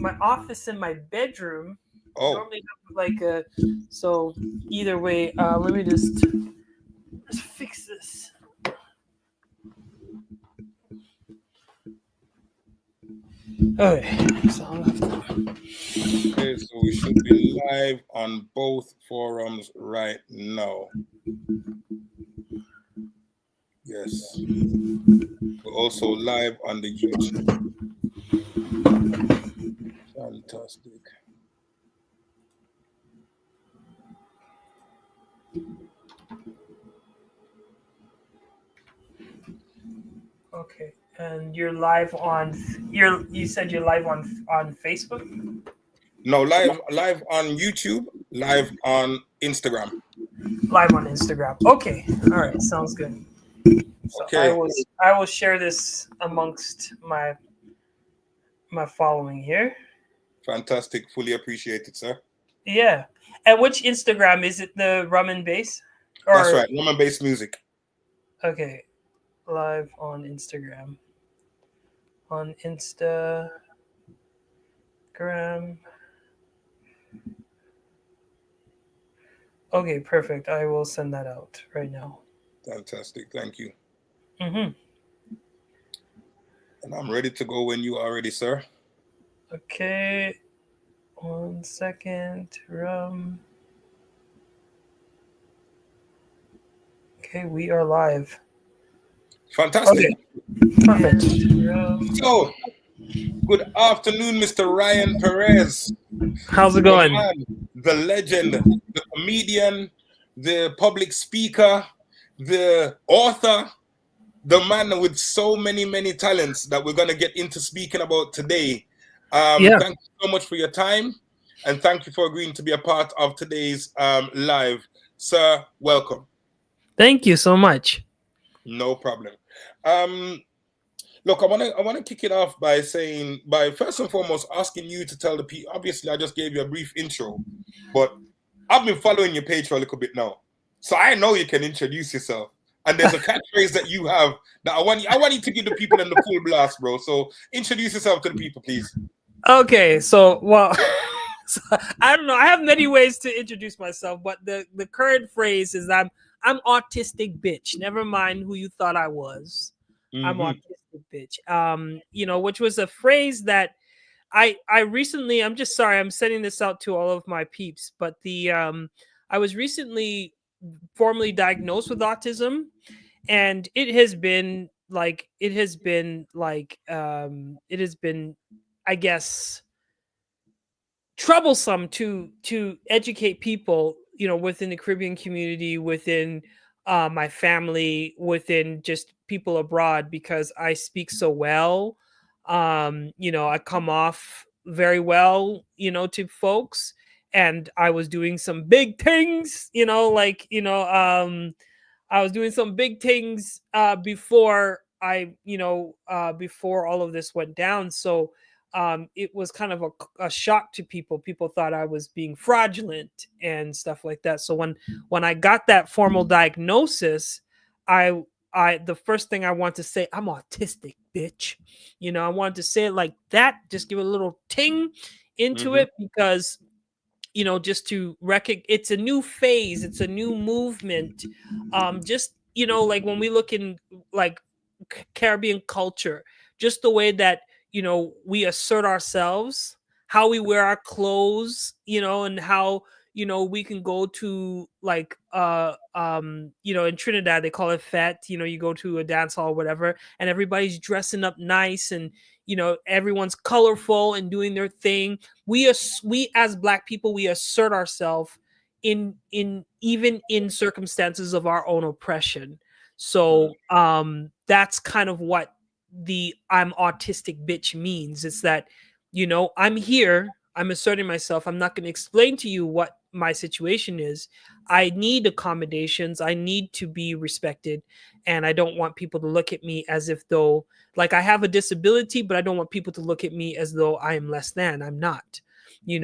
my office and my bedroom. I Oh, normally have like a so either way. Let me just fix this. Okay, so I'll have to. okay. So we should be live on both forums right now. Yes. We're also live on the YouTube. Fantastic. Okay, and you're live on. You said you're live on Facebook. No, live on YouTube, live on Instagram. Live on Instagram. Okay, all right, sounds good. So Okay. I will share this amongst my following here. Fantastic. Fully appreciate it, sir. Yeah. And which Instagram is it? The rum and bass, That's or right. Woman based music. okay, live on Instagram. On Instagram. Okay, perfect. I will send that out right now. Fantastic. Thank you. Mm-hmm. And I'm ready to go when you are ready, sir. Okay. 1 second. Rum. Okay, we are live. Fantastic. Okay, perfect. Rum. So, good afternoon, Mr. Ryan Perez, How's it the going? man, the legend, the comedian, the public speaker, the author, the man with so many talents that we're going to get into speaking about today. Yeah. Thank you so much for your time, and thank you for agreeing to be a part of today's live. Sir, welcome. Thank you so much. No problem. Um, Look, I want to kick it off by saying, by first and foremost asking you to tell the people. Obviously, I just gave you a brief intro, but I've been following your page for a little bit now, so I know you can introduce yourself. And there's a catchphrase that you have that I want you to give the people in the full blast, bro. So introduce yourself to the people, please. Okay, so well, so, I don't know. I have many ways to introduce myself, but the current phrase is I'm autistic bitch. Never mind who you thought I was. I'm Hmm. autistic bitch. Which was a phrase that I recently. I'm just sorry. I'm sending this out to all of my peeps, but the I was recently formally diagnosed with autism, and it has been, I guess, troublesome to educate people, within the Caribbean community, within my family, within just people abroad, because I speak so well. I come off very well, to folks, and I was doing some big things, I was doing some big things before all of this went down. So it was kind of a shock to people. People thought I was being fraudulent and stuff like that. So when I got that formal diagnosis, I I the first thing I want to say, I'm autistic, bitch. I wanted to say it like that, just give a little ting into Hmm. it, because just to it's a new phase, it's a new movement. Just like when we look in, like, Caribbean culture, just the way that we assert ourselves, how we wear our clothes, and how we can go to, like, in Trinidad they call it fete. You go to a dance hall or whatever, and everybody's dressing up nice, and everyone's colorful and doing their thing. We as Black people, we assert ourselves in even in circumstances of our own oppression. So that's kind of what the I'm autistic bitch means. It's that I'm here, I'm asserting myself, I'm not going to explain to you what my situation is. I need accommodations, I need to be respected, and I don't want people to look at me as if though, like, I have a disability, but I don't want people to look at me as though I am less than. I'm not. We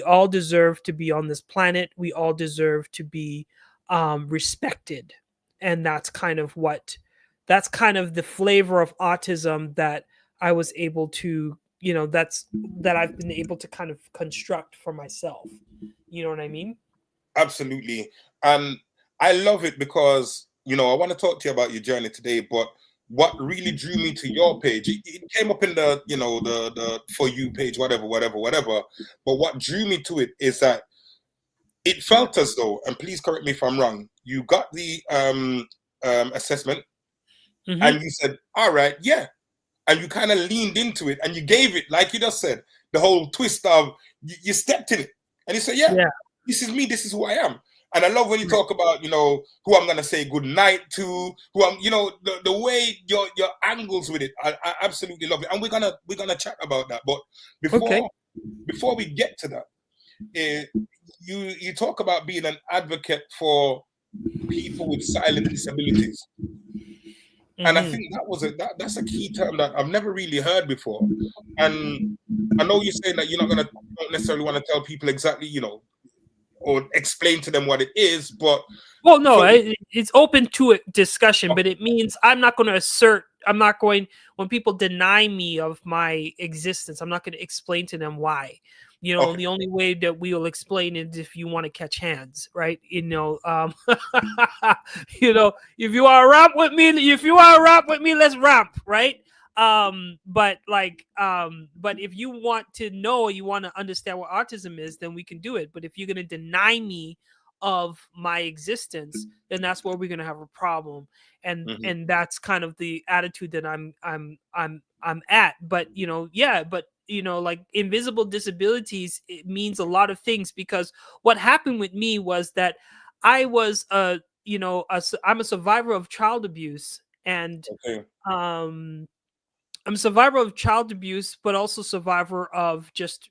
all deserve to be on this planet. We all deserve to be respected, and that's kind of the flavor of autism that I was able to that I've been able to kind of construct for myself. You know what I mean? Absolutely. And I love it because, I want to talk to you about your journey today, but what really drew me to your page, it came up in the, the For You page, whatever. But what drew me to it is that it felt as though, and please correct me if I'm wrong, you got the assessment Mm-hmm. and you said, all right, yeah. And you kind of leaned into it and you gave it, like you just said, the whole twist of you stepped in it and you said, yeah, Yeah. this is me, this is who I am. And I love when you talk about, who I'm gonna say good night to, who I'm, the way your angles with it. I absolutely love it. And we're gonna chat about that. But Okay. before we get to that, you talk about being an advocate for people with silent disabilities. And I think that's a key term that I've never really heard before. And I know you're saying that you don't necessarily want to tell people exactly, or explain to them what it is, but Well, no, for it's open to a discussion, but okay, it means I'm not going to assert. I'm not going when people deny me of my existence. I'm not going to explain to them why. okay, The only way that we will explain it is if you want to catch hands, right? If you want to rap with me, let's rap, right? But if you want to know, you want to understand what autism is, then we can do it. But if you're going to deny me of my existence, then that's where we're going to have a problem. And that's kind of the attitude that I'm at. But like invisible disabilities, it means a lot of things, because what happened with me was that I was I'm a survivor of child abuse. And okay, um I'm a survivor of child abuse, but also survivor of just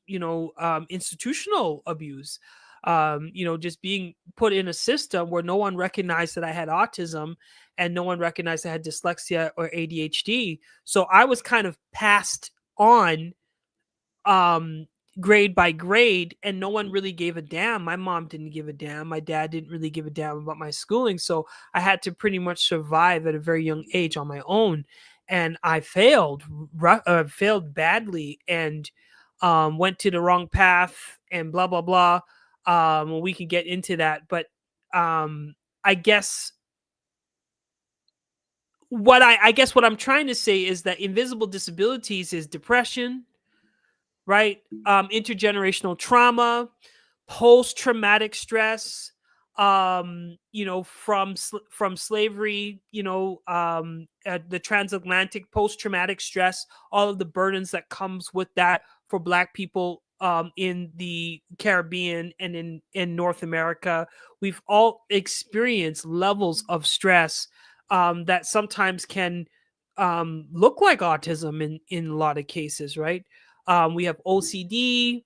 institutional abuse. Just being put in a system where no one recognized that I had autism, and no one recognized I had dyslexia or ADHD. So I was kind of passed on, um, grade by grade, and no one really gave a damn. My mom didn't give a damn. My dad didn't really give a damn about my schooling. So I had to pretty much survive at a very young age on my own. And I failed badly, and went to the wrong path, and blah, blah, blah. We can get into that. But I guess what I'm trying to say is that invisible disabilities is depression, right? Intergenerational trauma, post-traumatic stress, from slavery, the transatlantic post-traumatic stress, all of the burdens that comes with that for Black people, in the Caribbean and in North America. We've all experienced levels of stress, that sometimes can look like autism in a lot of cases, right? We have OCD,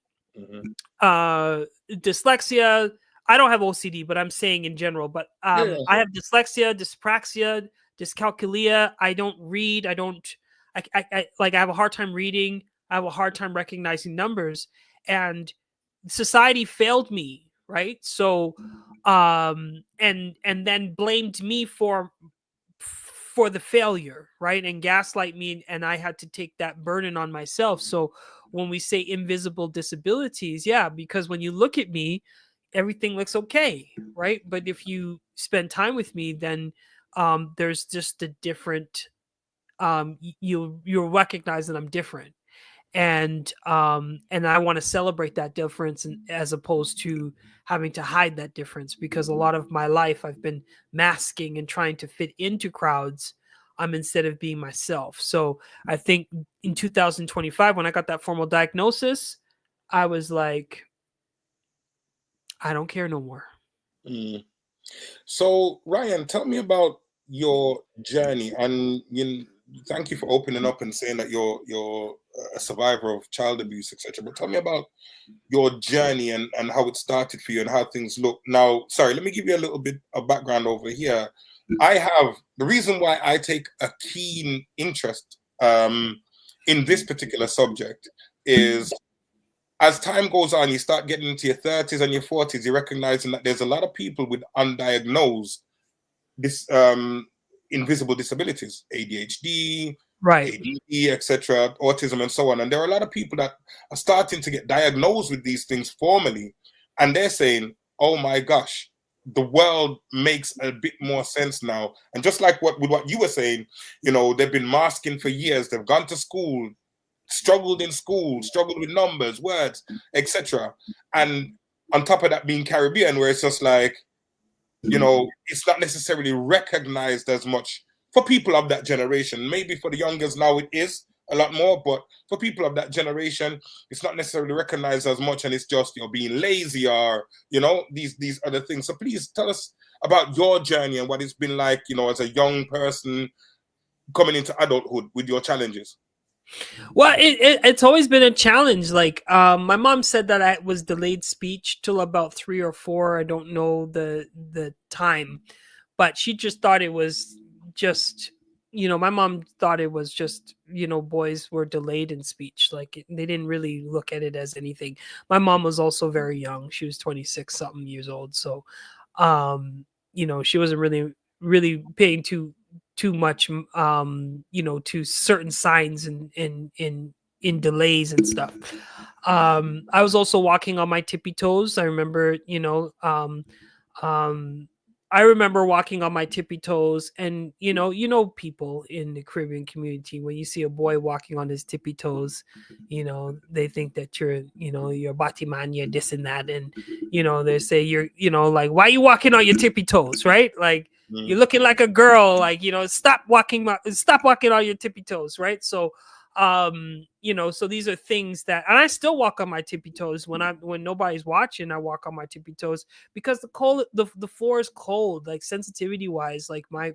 dyslexia. I don't have OCD, but I'm saying in general. But yeah, I have dyslexia, dyspraxia, dyscalculia. I don't read. I don't. I have a hard time reading. I have a hard time recognizing numbers, and society failed me, right? So, and then blamed me for the failure, right? And gaslight me, and I had to take that burden on myself. So when we say invisible disabilities, yeah, because when you look at me, everything looks okay, right? But if you spend time with me, then there's just a different, you'll recognize that I'm different. And I want to celebrate that difference, as opposed to having to hide that difference, because a lot of my life I've been masking and trying to fit into crowds, instead of being myself. So I think in 2025, when I got that formal diagnosis, I was like, I don't care no more. mm. So Ryan, tell me about your journey, and thank you for opening up and saying that you're a survivor of child abuse, etc. But tell me about your journey and how it started for you and how things look now. Sorry, let me give you a little bit of background over here. I have the reason why I take a keen interest in this particular subject is as time goes on, you start getting into your 30s and your 40s, you're recognizing that there's a lot of people with undiagnosed this invisible disabilities, ADHD, Right. ADD, etc., autism, and so on. And there are a lot of people that are starting to get diagnosed with these things formally, and they're saying, "Oh my gosh, the world makes a bit more sense now." And just like what you were saying, they've been masking for years. They've gone to school, struggled in school, struggled with numbers, words, etc. And on top of that, being Caribbean, where it's just like, it's not necessarily recognized as much for people of that generation. Maybe for the youngers now it is a lot more, but for people of that generation, it's not necessarily recognized as much, and it's just being lazy or these other things. So please tell us about your journey and what it's been like, as a young person coming into adulthood with your challenges. Well, it's always been a challenge. Like, my mom said that I was delayed speech till about 3 or 4. I don't know the time, but she just thought it was just, my mom thought it was just, boys were delayed in speech. Like, they didn't really look at it as anything. My mom was also very young. She was 26 something years old. So, she wasn't really paying too much, to certain signs and in delays and stuff. I was also walking on my tippy toes. I remember, um, I remember walking on my tippy toes, and people in the Caribbean community, when you see a boy walking on his tippy toes, they think that you're Batiman, you're this and that, and they say you're, like, why are you walking on your tippy toes, right? Like, you're looking like a girl, like, stop walking on your tippy toes, right? So, so these are things that, and I still walk on my tippy toes when nobody's watching. I walk on my tippy toes because the floor is cold, like, sensitivity wise, like I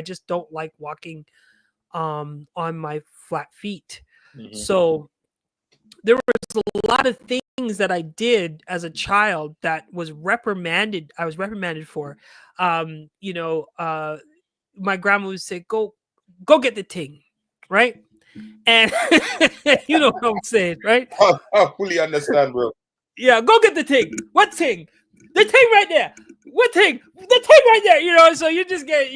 just don't like walking on my flat feet. Mm-hmm. So there was a lot of things that I did as a child that was reprimanded. I was reprimanded for. My grandma would say, go get the ting, right? And you know what I'm saying, right? I fully understand, bro. Yeah, go get the ting. What ting? The ting right there. What ting? The ting right there. So you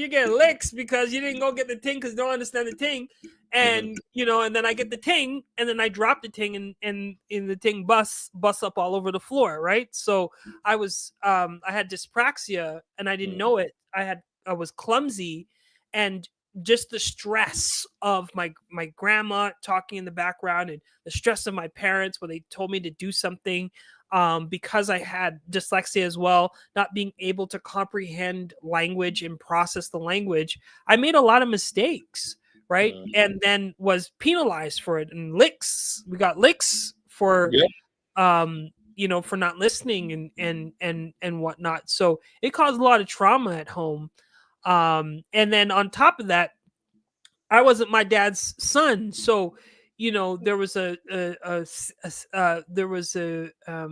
get licks because you didn't go get the ting because you don't understand the ting. And and then I get the ting, and then I drop the ting, and in the ting bust up all over the floor, right? So I had dyspraxia, and I didn't know it. I was clumsy, and just the stress of my grandma talking in the background, and the stress of my parents when they told me to do something, because I had dyslexia as well, not being able to comprehend language and process the language, I made a lot of mistakes, right? And then was penalized for it, and licks. We got licks for Yeah. for not listening and whatnot. So it caused a lot of trauma at home. And then on top of that, I wasn't my dad's son, so there was a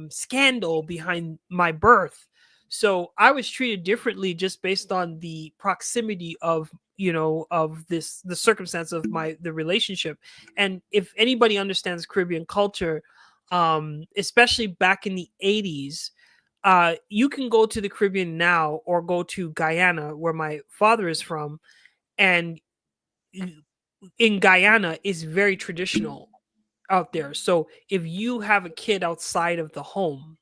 scandal behind my birth. So I was treated differently just based on the proximity of the circumstance of the relationship. And if anybody understands Caribbean culture, especially back in the 80s, you can go to the Caribbean now or go to Guyana, where my father is from, and in Guyana is very traditional out there. So if you have a kid outside of the home,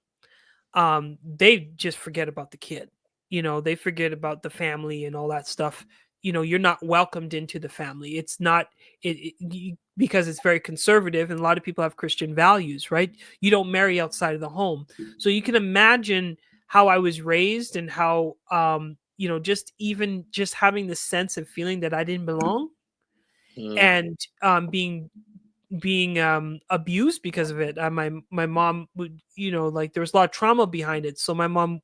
they just forget about the kid. They forget about the family and all that stuff. You're not welcomed into the family. It's not because it's very conservative, and a lot of people have Christian values, right? You don't marry outside of the home. So you can imagine how I was raised, and how just having the sense of feeling that I didn't belong, and being abused because of it. My mom would, like, there was a lot of trauma behind it. So my mom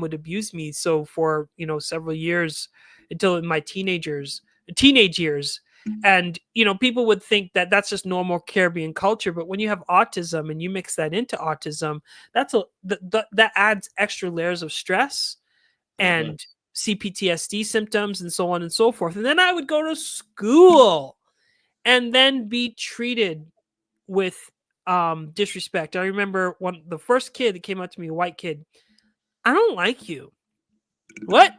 would abuse me so for several years, until in my teenage years. And people would think that that's just normal Caribbean culture, but when you have autism and you mix that into autism, that adds extra layers of stress and CPTSD symptoms and so on and so forth. And then I would go to school and then be treated with disrespect. I remember the first kid that came up to me, a white kid. I don't like you. What?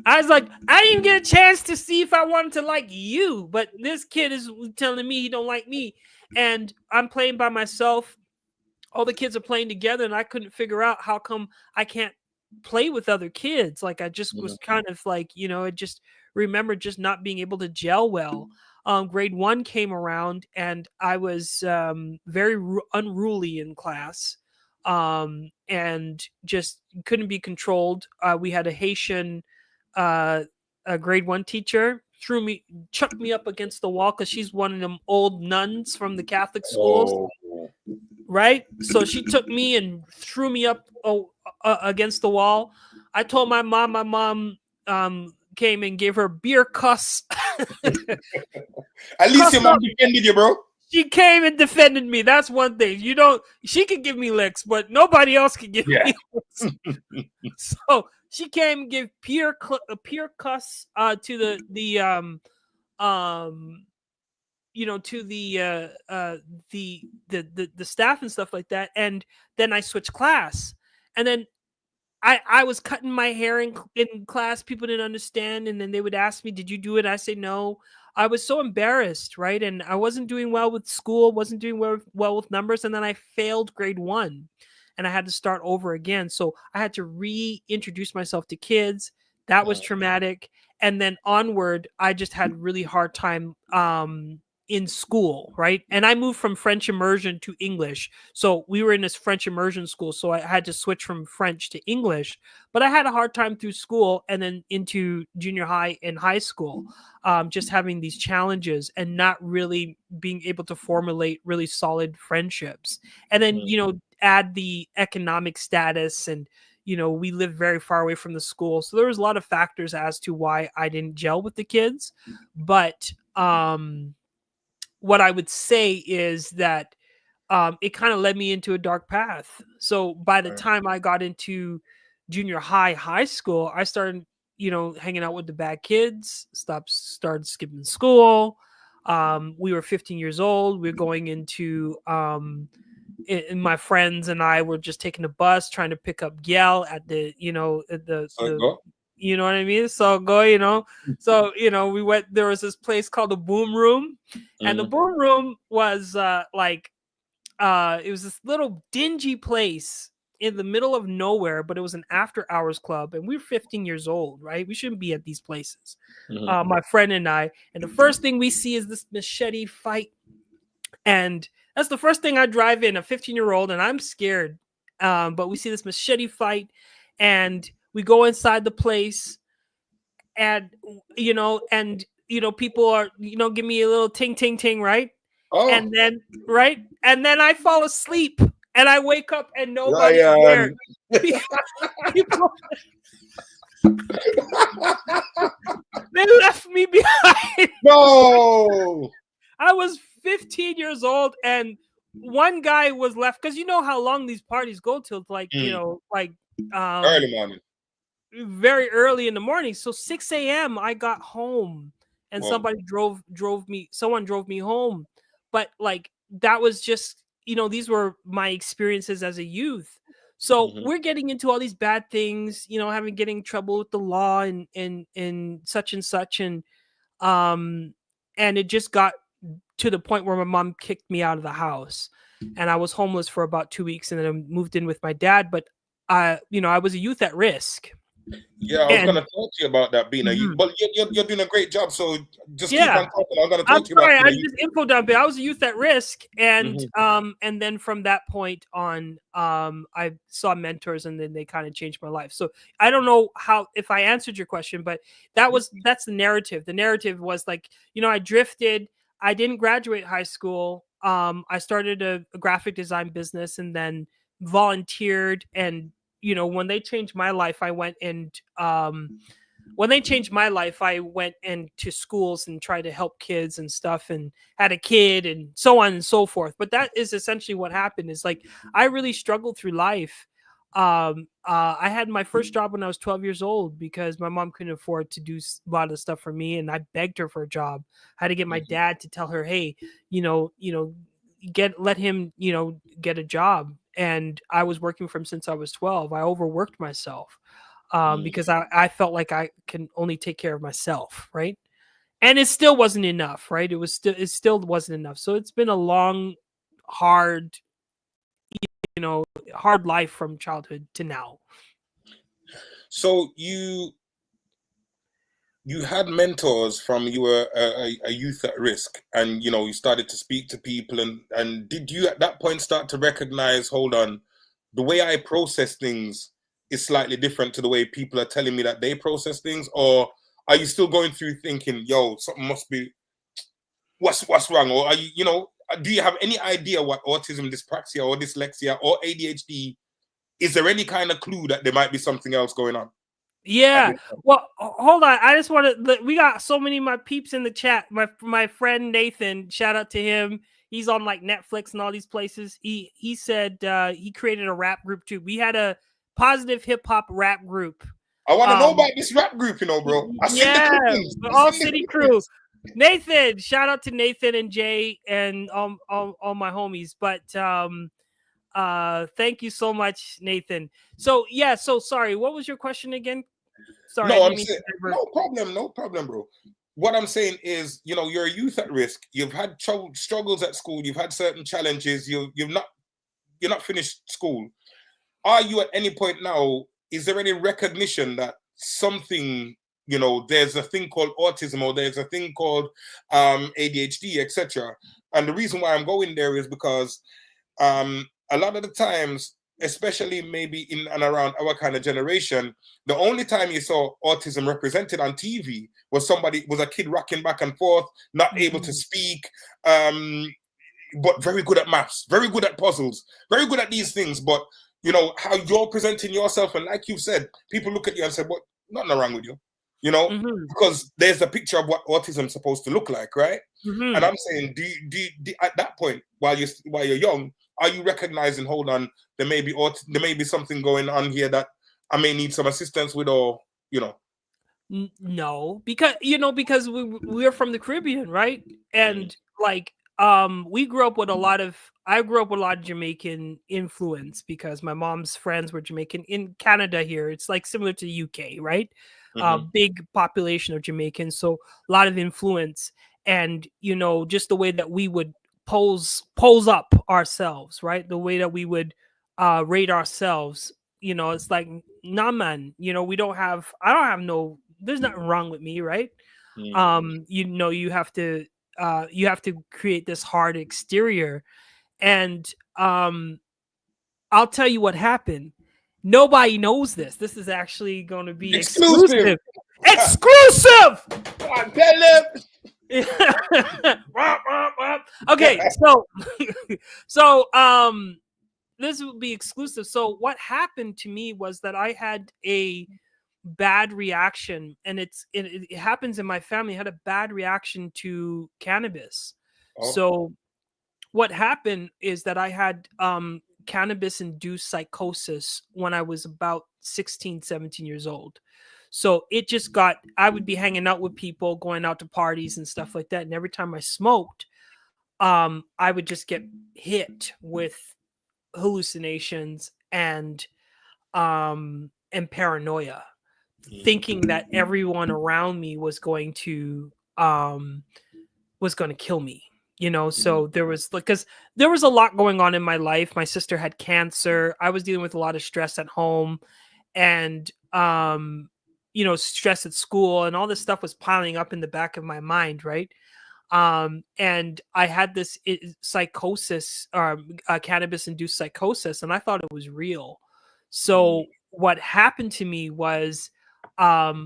I was like, I didn't get a chance to see if I wanted to like you, but this kid is telling me he don't like me, and I'm playing by myself. All the kids are playing together, and I couldn't figure out how come I can't play with other kids. Like I just was kind of like, I just remember just not being able to gel well. Grade 1 came around, and I was very unruly in class, and just couldn't be controlled. We had a Haitian a grade 1 teacher chucked me up against the wall because she's one of them old nuns from the Catholic schools. Oh. Right? So she took me and threw me up against the wall. I told my mom. My mom came and gave her beer cuss. At least your mom defended you, bro. She came and defended me. That's one thing. She could give me licks, but nobody else could give me licks. So she came and gave pure cuss to the to the staff and stuff like that. And then I switched class, and then I was cutting my hair in class. People didn't understand, and then they would ask me, "Did you do it?" I say no. I was so embarrassed, right? And I wasn't doing well with school, wasn't doing well with numbers, and then I failed grade 1, and I had to start over again. So I had to reintroduce myself to kids. That was traumatic, and then onward, I just had really hard time in school, right? And I moved from French immersion to English. So we were in this French immersion school. So I had to switch from French to English, but I had a hard time through school and then into junior high and high school, just having these challenges and not really being able to formulate really solid friendships. And then, add the economic status, and we live very far away from the school. So there was a lot of factors as to why I didn't gel with the kids. But what I would say is that it kind of led me into a dark path. So by the time I got into junior high school, I started, hanging out with the bad kids, started skipping school. We were 15 years old. We were going into, and my friends and I were just taking the bus, trying to pick up Yale at the, you know what I mean? So go, so, we went, there was this place called the Boom Room, and the Boom Room was it was this little dingy place in the middle of nowhere, but it was an after hours club, and we were 15 years old, right? We shouldn't be at these places. My friend and I, and the first thing we see is this machete fight. And that's the first thing I drive in, a 15-year-old, and I'm scared. But we see this machete fight, and we go inside the place, and people are give me a little ting ting ting, right? And then I fall asleep, and I wake up and nobody's there. People, they left me behind. No, I was 15 years old, and one guy was left, because you know how long these parties go till, like early morning, very early in the morning. So 6 a.m. I got home, and someone drove me home. But like, that was just, these were my experiences as a youth. So we're getting into all these bad things, getting in trouble with the law and such and such. And it just got to the point where my mom kicked me out of the house, and I was homeless for about 2 weeks, and then I moved in with my dad. But I was a youth at risk. Yeah, I was going to talk to you about that being a youth, but you're doing a great job. So just keep on talking. I'm going to talk to you about. I just info dumping. I was a youth at risk, and then from that point on, I saw mentors, and then they kind of changed my life. So I don't know if I answered your question, but that's the narrative. The narrative was like, I drifted. I didn't graduate high school. I started a graphic design business, and then volunteered. And when they changed my life, I went into schools and tried to help kids and stuff, and had a kid, and so on and so forth. But that is essentially what happened. Is like, I really struggled through life. I had my first job when I was 12 years old, because my mom couldn't afford to do a lot of stuff for me, and I begged her for a job. I had to get my dad to tell her, hey, let him get a job. And I was working for him since I was 12. I overworked myself. because I felt like I can only take care of myself, right? And it still wasn't enough, right? It still wasn't enough. So it's been a long, hard, hard life from childhood to now. So you had mentors from you were a youth at risk, and you started to speak to people, and did you at that point start to recognize, hold on, the way I process things is slightly different to the way people are telling me that they process things? Or are you still going through thinking, yo, something must be, what's wrong? Or are do you have any idea what autism, dyspraxia, or dyslexia, or ADHD, is there any kind of clue that there might be something else going on? Yeah. Well, hold on. I just want to. We got so many of my peeps in the chat. My friend Nathan, shout out to him. He's on like Netflix and all these places. He said he created a rap group too. We had a positive hip hop rap group. I want to know about this rap group, bro. I seen the Yeah, clippings. all city crew. Nathan, shout out to Nathan and Jay and all my homies. But thank you so much, Nathan. So yeah, so sorry. What was your question again? Sorry, I No, didn't I'm mean saying to divert. no problem, bro. What I'm saying is, you're a youth at risk. You've had struggles at school. You've had certain challenges. You're not finished school. Are you at any point now? Is there any recognition that something, there's a thing called autism, or there's a thing called ADHD, etc. And the reason why I'm going there is because a lot of the times, especially maybe in and around our kind of generation, the only time you saw autism represented on TV was a kid rocking back and forth, not able to speak, but very good at maths, very good at puzzles, very good at these things. But how you're presenting yourself, and like you said, people look at you and say, "What? Nothing wrong with you," because there's a picture of what autism is supposed to look like, right? And I'm saying, do at that point, while you're young, are you recognizing, hold on, there may be something going on here that I may need some assistance with, or No, because we're from the Caribbean, right? And like we grew up with a lot of I grew up with a lot of Jamaican influence because my mom's friends were Jamaican in Canada here. It's like similar to the UK, right? Big population of Jamaicans, so a lot of influence, and just the way that we would pose up ourselves, right? The way that we would rate ourselves, it's like, nah, man, I don't have no, there's nothing wrong with me, right? You have to create this hard exterior, and I'll tell you what happened. Nobody knows this. This is actually going to be exclusive. Exclusive. I tell Okay, so this will be exclusive. So what happened to me was that I had a bad reaction, and it happens in my family. I had a bad reaction to cannabis. So what happened is that I had cannabis induced psychosis when I was about 16, 17 years old. So it just I would be hanging out with people, going out to parties and stuff like that, and every time I smoked, I would just get hit with hallucinations and paranoia, thinking that everyone around me was going to kill me. So there was, because there was a lot going on in my life. My sister had cancer. I was dealing with a lot of stress at home, and stress at school, and all this stuff was piling up in the back of my mind, right? And I had this psychosis, cannabis induced psychosis, and I thought it was real. So what happened to me was, as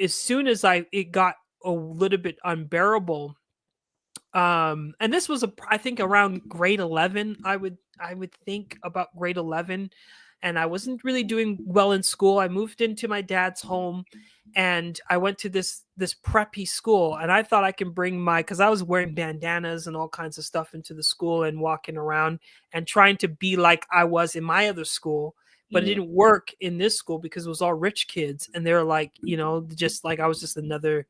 soon as it got a little bit unbearable, and this was I think around grade 11, I would think about grade 11, and I wasn't really doing well in school. I moved into my dad's home, and I went to this preppy school, and I thought I can bring because I was wearing bandanas and all kinds of stuff into the school and walking around and trying to be like I was in my other school. But it didn't work in this school because it was all rich kids, and they were like, just like I was just like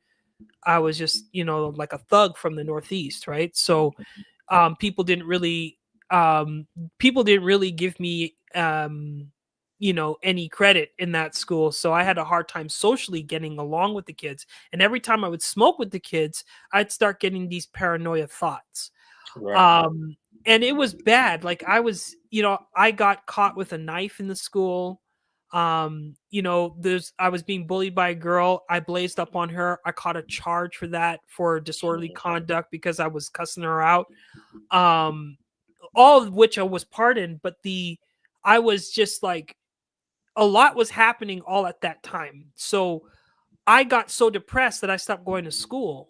a thug from the Northeast, right? So people didn't really give me any credit in that school. So I had a hard time socially getting along with the kids. And every time I would smoke with the kids, I'd start getting these paranoia thoughts. Right. And it was bad. Like I got caught with a knife in the school. I was being bullied by a girl. I blazed up on her. I caught a charge for that, for disorderly conduct, because I was cussing her out. All of which I was pardoned, but I was just like, a lot was happening all at that time. So I got so depressed that I stopped going to school.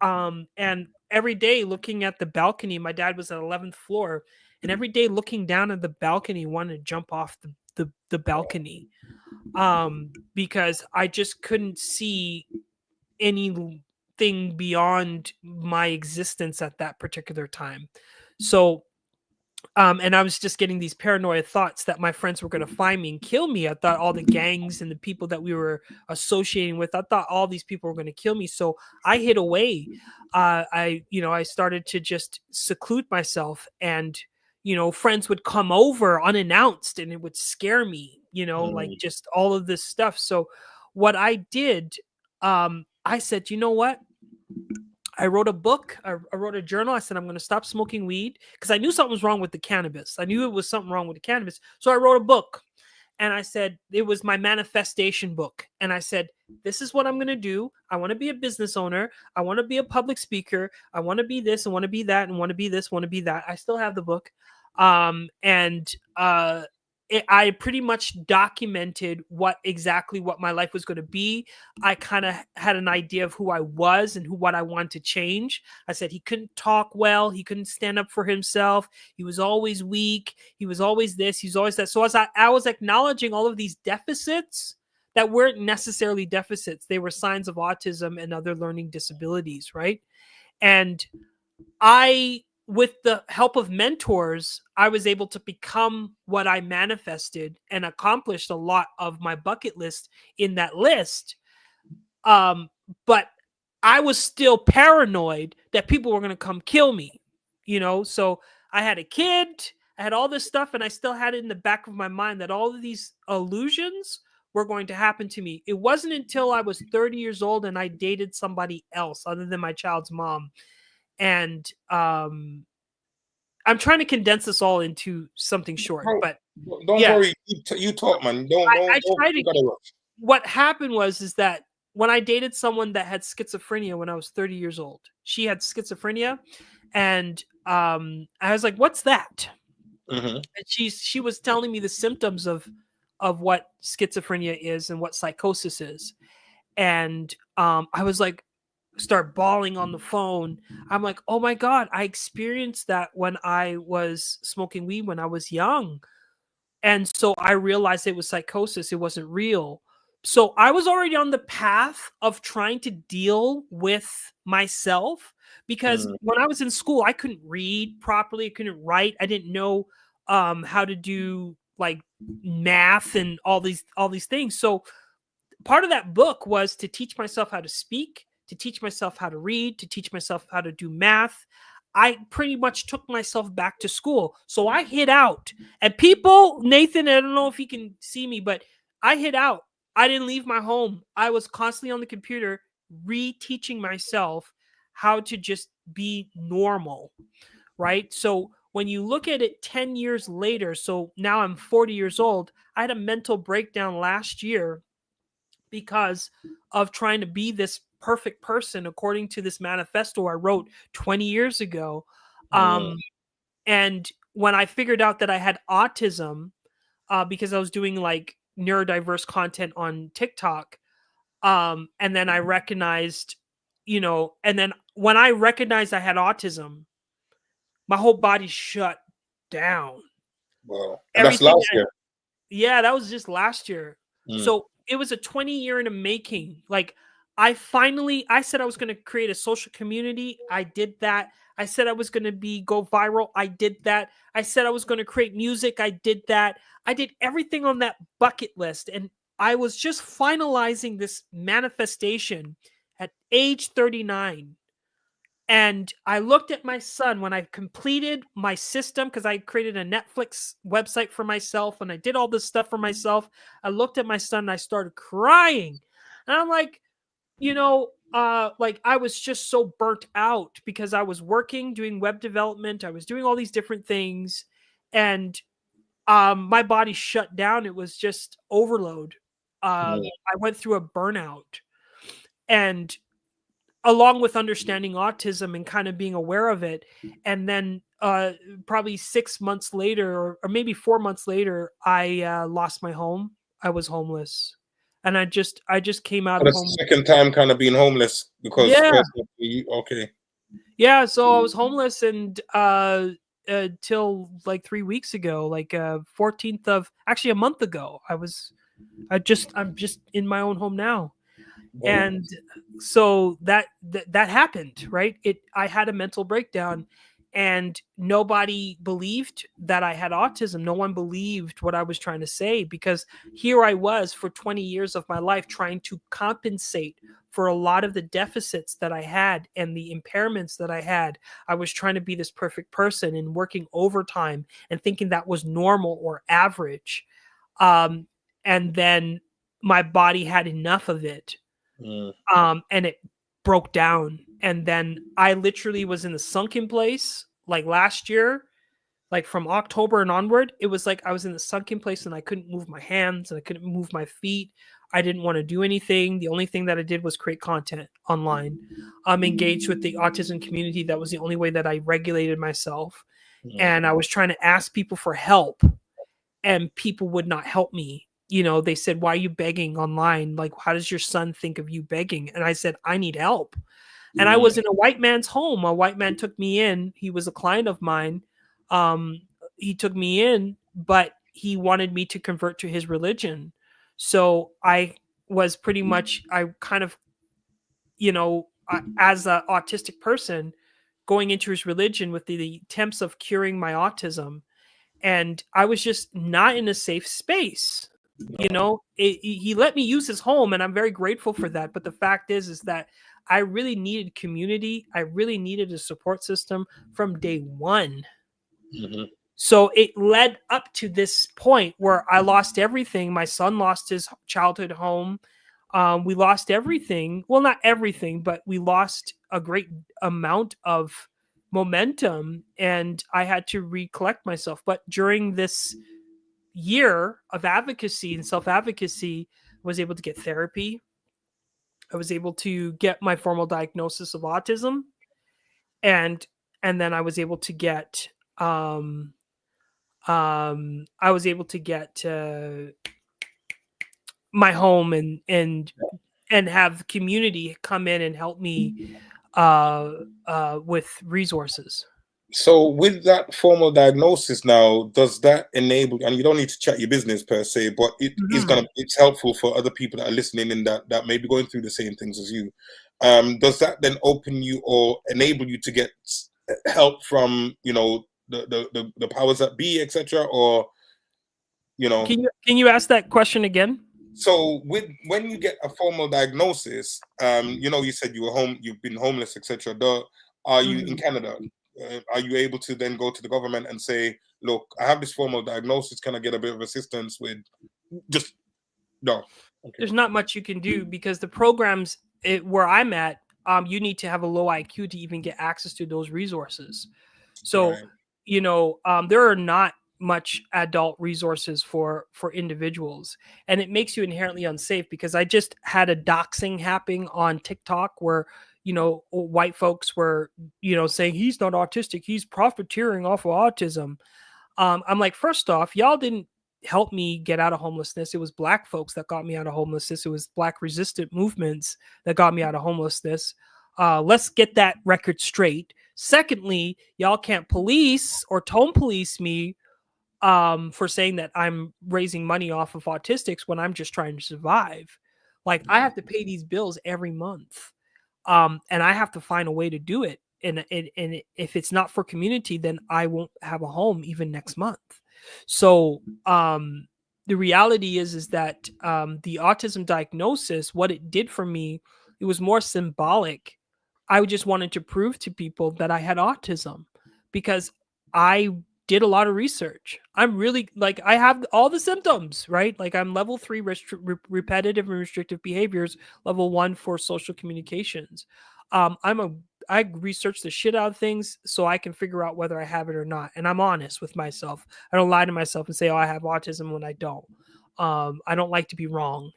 And every day looking at the balcony, my dad was at 11th floor, and every day looking down at the balcony, wanted to jump off the balcony, because I just couldn't see anything beyond my existence at that particular time. So and I was just getting these paranoid thoughts that my friends were going to find me and kill me. I thought all the gangs and the people that we were associating with, I thought all these people were going to kill me. So I hid away. I started to just seclude myself, and friends would come over unannounced, and it would scare me. Like just all of this stuff. So what I did, I said, you know what? I wrote a book. I wrote a journal. I said, I'm going to stop smoking weed, because I knew something was wrong with the cannabis. I knew it was something wrong with the cannabis. So I wrote a book, and I said, it was my manifestation book. And I said, this is what I'm going to do. I want to be a business owner. I want to be a public speaker. I want to be this and want to be that and want to be this, want to be that. I still have the book. I pretty much documented exactly what my life was going to be. I kind of had an idea of who I was and what I wanted to change. I said he couldn't talk well. He couldn't stand up for himself. He was always weak. He was always this. He's always that. So as I was acknowledging all of these deficits that weren't necessarily deficits, they were signs of autism and other learning disabilities, right? And with the help of mentors, I was able to become what I manifested and accomplished a lot of my bucket list in that list. But I was still paranoid that people were going to come kill me, So I had a kid, I had all this stuff, and I still had it in the back of my mind that all of these illusions were going to happen to me. It wasn't until I was 30 years old and I dated somebody else other than my child's mom. And I'm trying to condense this all into something short, but don't yeah, worry. You talk, man. Don't. I tried You to. gotta rush. What happened is that when I dated someone that had schizophrenia when I was 30 years old, she had schizophrenia, and I was like, "What's that?" Mm-hmm. And she was telling me the symptoms of what schizophrenia is and what psychosis is, and I was like, start bawling on the phone. I'm like, oh my God, I experienced that when I was smoking weed when I was young. And so I realized it was psychosis. It wasn't real. So I was already on the path of trying to deal with myself, because when I was in school, I couldn't read properly. I couldn't write. I didn't know how to do like math and all these things. So part of that book was to teach myself how to speak, to teach myself how to read, to teach myself how to do math. I pretty much took myself back to school. So I hid out. And people, Nathan, I don't know if he can see me, but I hid out. I didn't leave my home. I was constantly on the computer reteaching myself how to just be normal, right? So when you look at it 10 years later, so now I'm 40 years old, I had a mental breakdown last year because of trying to be this perfect person according to this manifesto I wrote 20 years ago. And when I figured out that I had autism, because I was doing like neurodiverse content on TikTok, and then I recognized, and then when I recognized I had autism, my whole body shut down. Wow. And that's Everything. last year. Yeah, that was just last year. So it was a 20-year in the making. Like I said I was going to create a social community. I did that. I said I was going to go viral. I did that. I said I was going to create music. I did that. I did everything on that bucket list. And I was just finalizing this manifestation at age 39. And I looked at my son when I completed my system, because I created a Netflix website for myself and I did all this stuff for myself. I looked at my son and I started crying. And I'm like, like I was just so burnt out because I was working, doing web development. I was doing all these different things. And my body shut down. It was just overload. I went through a burnout. And along with understanding autism and kind of being aware of it, and then probably 6 months later, or maybe 4 months later, I lost my home. I was homeless, and I just came out But of that's home. the second time kind of being homeless because Yeah, first, okay. yeah. So I was homeless, and till like 3 weeks ago, like 14th of, actually a month ago, I'm just in my own home now. Wow. And so that happened, right? I had a mental breakdown, and nobody believed that I had autism. No one believed what I was trying to say, because here I was for 20 years of my life trying to compensate for a lot of the deficits that I had and the impairments that I had. I was trying to be this perfect person and working overtime and thinking that was normal or average. um, and then my body had enough of it, Mm. and it broke down. And then I literally was in the sunken place like last year, like from October and onward. It was like I was in the sunken place and I couldn't move my hands and I couldn't move my feet. I didn't want to do anything. The only thing that I did was create content online. I'm engaged with the autism community. That was the only way that I regulated myself. Mm. And I was trying to ask people for help, and people would not help me. They said, "Why are you begging online? Like, how does your son think of you begging?" And I said, "I need help." And I Mm. was in a white man's home. A white man took me in. He was a client of mine. Um, he took me in, but he wanted me to convert to his religion. So I was pretty much, I kind of, as an autistic person, going into his religion with the attempts of curing my autism. And I was just not in a safe space. He let me use his home, and I'm very grateful for that. But the fact is that I really needed community. I really needed a support system from day one. Mhm. So it led up to this point where I lost everything. My son lost his childhood home. We lost everything. Well, not everything, but we lost a great amount of momentum, and I had to recollect myself. But during this year of advocacy and self-advocacy, I was able to get therapy. I was able to get my formal diagnosis of autism, and then I was able to get I was able to get my home, and have community come in and help me with resources. So with that formal diagnosis now, does that enable, and you don't need to chat your business per se, but Mhm. it's helpful for other people that are listening in that may be going through the same things as you. Does that then open you or enable you to get help from, the powers that be, etc.? Or, you know, Can you ask that question again? so with when you get a formal diagnosis, you said you've been homeless, etc. Are you in Mhm. Canada? Are you able to then go to the government and say, look, I have this formal diagnosis, can I get a bit of assistance with just no? Okay. There's not much you can do, because the programs, where I'm at, you need to have a low IQ to even get access to those resources. So, Right. there are not much adult resources for individuals, and it makes you inherently unsafe. Because I just had a doxing happening on TikTok, where white folks were saying he's not autistic, he's profiteering off of autism. I'm like, first off, y'all didn't help me get out of homelessness. It was black folks that got me out of homelessness. It was black resistant movements that got me out of homelessness. Let's get that record straight. Secondly, y'all can't police or tone police me for saying that I'm raising money off of autistics when I'm just trying to survive. Like, I have to pay these bills every month, and I have to find a way to do it. And if it's not for community, then I won't have a home even next month. So the reality is that the autism diagnosis, what it did for me, it was more symbolic I just wanted to prove to people that I had autism because I did a lot of research. I'm really like, I have all the symptoms, right? Like I'm level 3 repetitive and restrictive behaviors, level 1 for social communications. I'm a I research the shit out of things so I can figure out whether I have it or not, and I'm honest with myself. I don't lie to myself and say, "Oh, I have autism," when I don't. I don't like to be wrong,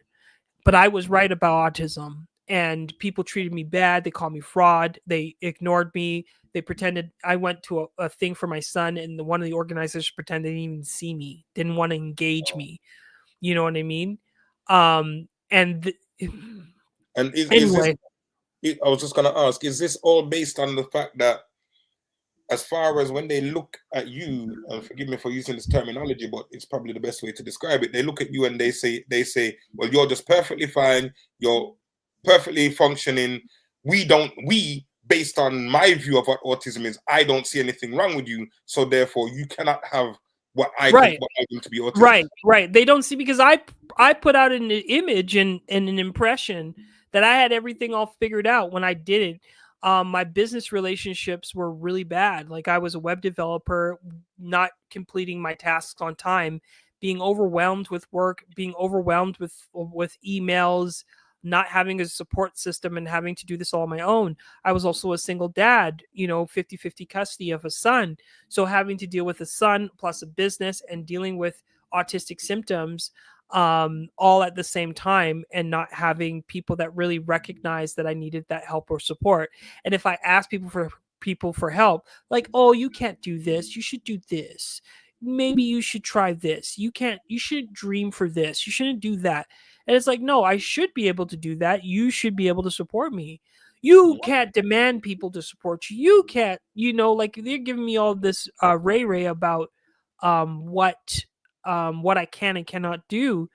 but I was right about autism, and people treated me bad. They called me fraud. They ignored me. They pretended I went to a thing for my son, and one of the organizers pretended they didn't even see me, didn't want to engage me. You know what I mean? And And is this? anyway, I was just gonna ask: is this all based on the fact that, as far as when they look at you, and forgive me for using this terminology, but it's probably the best way to describe it. They look at you and they say, well, you're just perfectly fine. You're perfectly functioning. We, based on my view of what autism is, I don't see anything wrong with you. So therefore, you cannot have right. what I think to be autism. Right, right. They don't see because I put out an image and an impression that I had everything all figured out when I didn't. My business relationships were really bad. Like I was a web developer, not completing my tasks on time, being overwhelmed with work, being overwhelmed with emails, not having a support system and having to do this all on my own. I was also a single dad, 50-50 custody of a son. So having to deal with a son plus a business and dealing with autistic symptoms all at the same time, and not having people that really recognize that I needed that help or support. And if I ask people for help, like, oh, you can't do this, you should do this. Maybe you should try this. You should dream for this. You shouldn't do that. And it's like, no, I should be able to do that. You should be able to support me. You can't demand people to support you. You can't, like they're giving me all this ray about what I can and cannot do.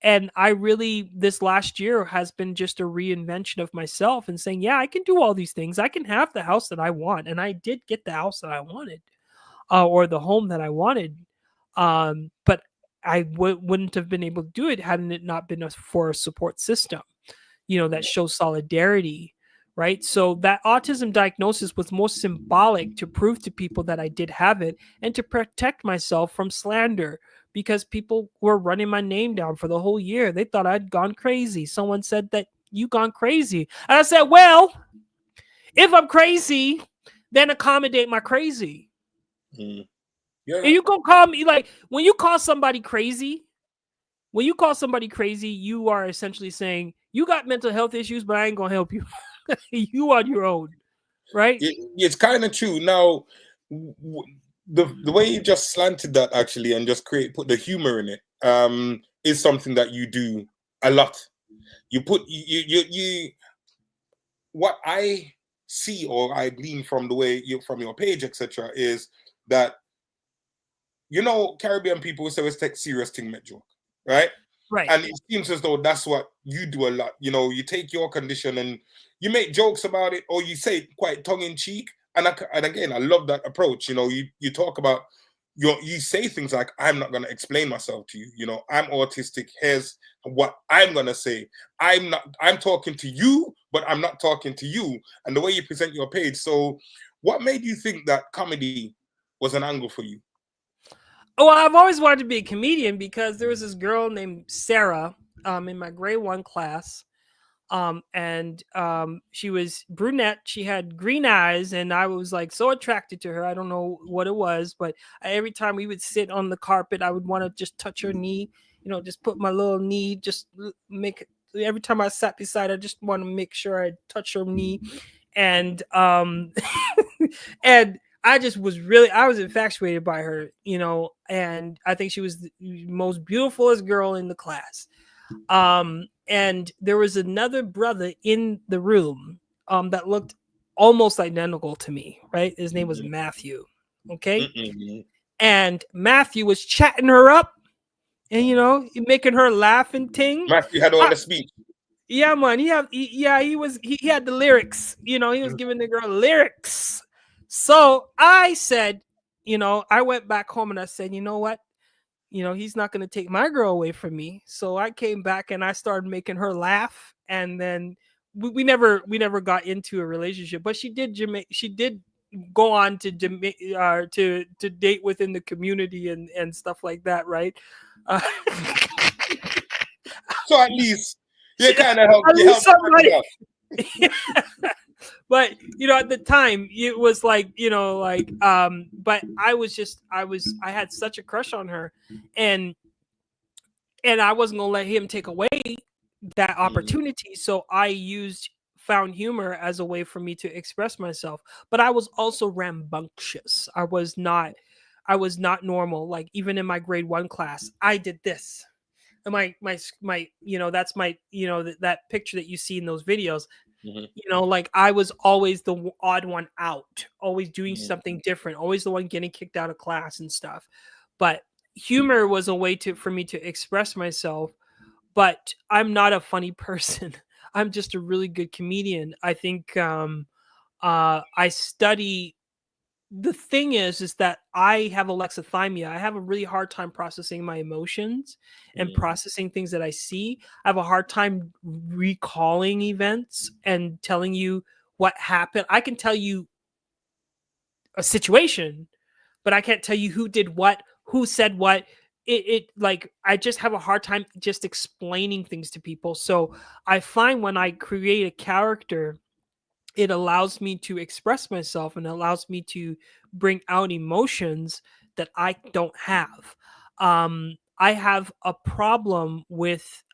And I really, this last year has been just a reinvention of myself and saying, yeah, I can do all these things. I can have the house that I want. And I did get the house that I wanted, or the home that I wanted. But I wouldn't have been able to do it hadn't it not been for a support system, that shows solidarity, right? So that autism diagnosis was more symbolic to prove to people that I did have it and to protect myself from slander, because people were running my name down for the whole year. They thought I'd gone crazy. Someone said that you gone crazy. And I said, well, if I'm crazy, then accommodate my crazy. Mm. Yeah. And you gonna call me, like, when you call somebody crazy, you are essentially saying you got mental health issues, but I ain't gonna help you. You on your own, right? It's kind of true. Now, the way you just slanted that actually and just put the humor in it, is something that you do a lot. You put you what I see, or I glean from the way you, from your page, etc., is that, Caribbean people say we take serious thing make joke, right? Right. And it seems as though that's what you do a lot. You take your condition and you make jokes about it, or you say it quite tongue in cheek. And again, I love that approach. You talk about you say things like, "I'm not going to explain myself to you. I'm autistic. Here's what I'm going to say. I'm talking to you, but I'm not talking to you." And the way you present your page. So, what made you think that comedy was an angle for you? Well, I've always wanted to be a comedian because there was this girl named Sarah in my grade 1 class. And she was brunette. She had green eyes, and I was like so attracted to her. I don't know what it was, but every time we would sit on the carpet, I would want to just touch her knee, just put my little knee, just make. Every time I sat beside her, I just want to make sure I touch her knee, and and I was infatuated by her, and I think she was the most beautifulest girl in the class. And there was another brother in the room that looked almost identical to me, right? His name was Matthew. Okay. Mm-mm. And Matthew was chatting her up and making her laugh and ting. Matthew had all the speech. Yeah, man. He had the lyrics, he was giving the girl lyrics. So I said, I went back home and I said, you know what? He's not going to take my girl away from me. So I came back and I started making her laugh. And then we never got into a relationship, but she did go on to to date within the community and stuff like that, right? Uh, So at least you she, kind of help at you least help somebody. out. But at the time it was like, but I had such a crush on her, and I wasn't gonna let him take away that opportunity. So I used found humor as a way for me to express myself. But I was also rambunctious. I was not normal. Like even in my grade 1 class, I did this. And my that's my that picture that you see in those videos. Like I was always the odd one out, always doing something different, always the one getting kicked out of class and stuff. But humor was a way for me to express myself. But I'm not a funny person. I'm just a really good comedian. I think I study. The thing is that I have alexithymia. I have a really hard time processing my emotions and processing things that I see. I have a hard time recalling events and telling you what happened. I can tell you a situation, but I can't tell you who did what, who said what. It like I just have a hard time just explaining things to people. So I find when I create a character, it allows me to express myself and allows me to bring out emotions that I don't have. I have a problem with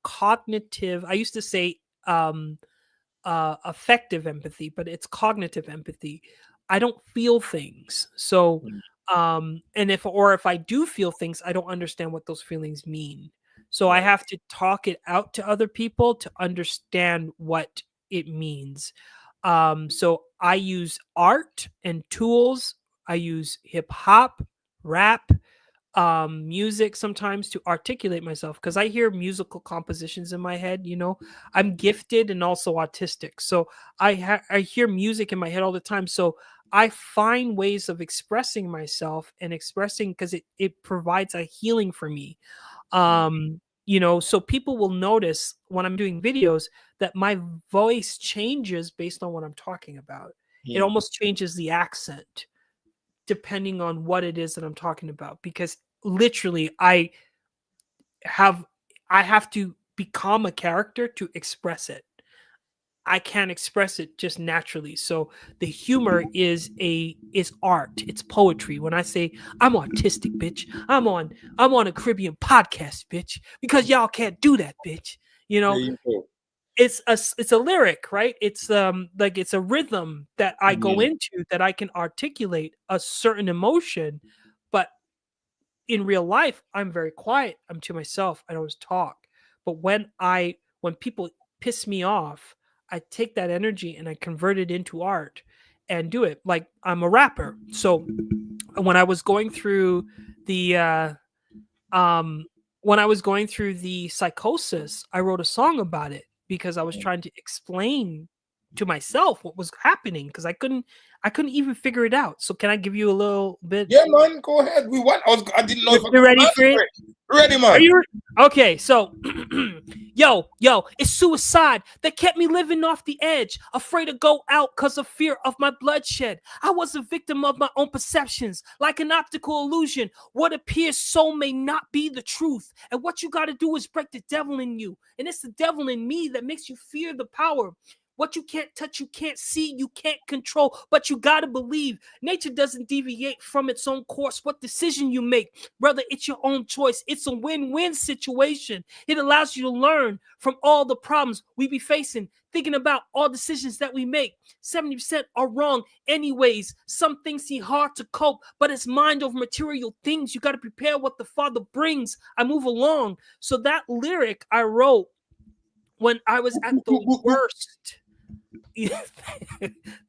cognitive. I used to say affective empathy, but it's cognitive empathy. I don't feel things. So, and if I do feel things, I don't understand what those feelings mean. So I Right. have to talk it out to other people to understand what it means. So I use art and tools. I use hip hop, rap, music sometimes to articulate myself because I hear musical compositions in my head. I'm gifted and also autistic, so I hear music in my head all the time. So I find ways of expressing myself and expressing because it provides a healing for me. So people will notice when I'm doing videos that my voice changes based on what I'm talking about. It almost changes the accent depending on what it is that I'm talking about, because literally have I have to become a character to express it. I can't express it just naturally. So the humor is art. It's poetry. When I say I'm autistic, bitch, I'm on a Caribbean podcast, bitch, because y'all can't do that, bitch. You There know, you go. it's a lyric, right? It's like it's a rhythm that I go into that I can articulate a certain emotion, but in real life, I'm very quiet. I'm to myself. I don't always talk. But when people piss me off, I take that energy and I convert it into art and do it. Like I'm a rapper. So when I was going through the um when I was going through the psychosis, I wrote a song about it because I was trying to explain to myself what was happening because I couldn't even figure it out. So can I give you a little bit? Yeah, man, go ahead. We want. I didn't know if I You could ready for answer it? it. Ready, Are man. you okay? So, yo, it's suicide that kept me living off the edge, afraid to go out because of fear of my bloodshed. I was a victim of my own perceptions, like an optical illusion. What appears so may not be the truth. And what you got to do is break the devil in you. And it's the devil in me that makes you fear the power. What you can't touch, you can't see, you can't control, but you got to believe. Nature doesn't deviate from its own course. What decision you make, brother, it's your own choice. It's a win-win situation. It allows you to learn from all the problems we be facing, thinking about all decisions that we make. 70% are wrong anyways. Some things seem hard to cope, but it's mind over material things. You got to prepare what the Father brings. I move along. So that lyric I wrote when I was at the worst.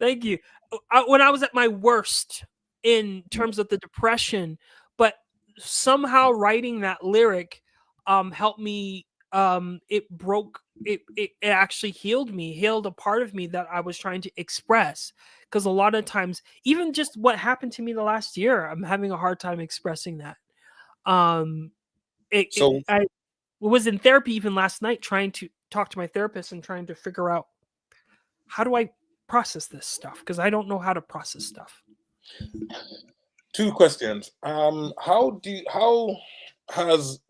Thank you. When I was at my worst in terms of the depression, but somehow writing that lyric helped me. It broke. It actually healed a part of me that I was trying to express. Because a lot of times, even just what happened to me the last year, I'm having a hard time expressing that. Um, So I was in therapy even last night, trying to talk to my therapist and trying to figure out how do I process this stuff? Because I don't know how to process stuff. Two questions. How has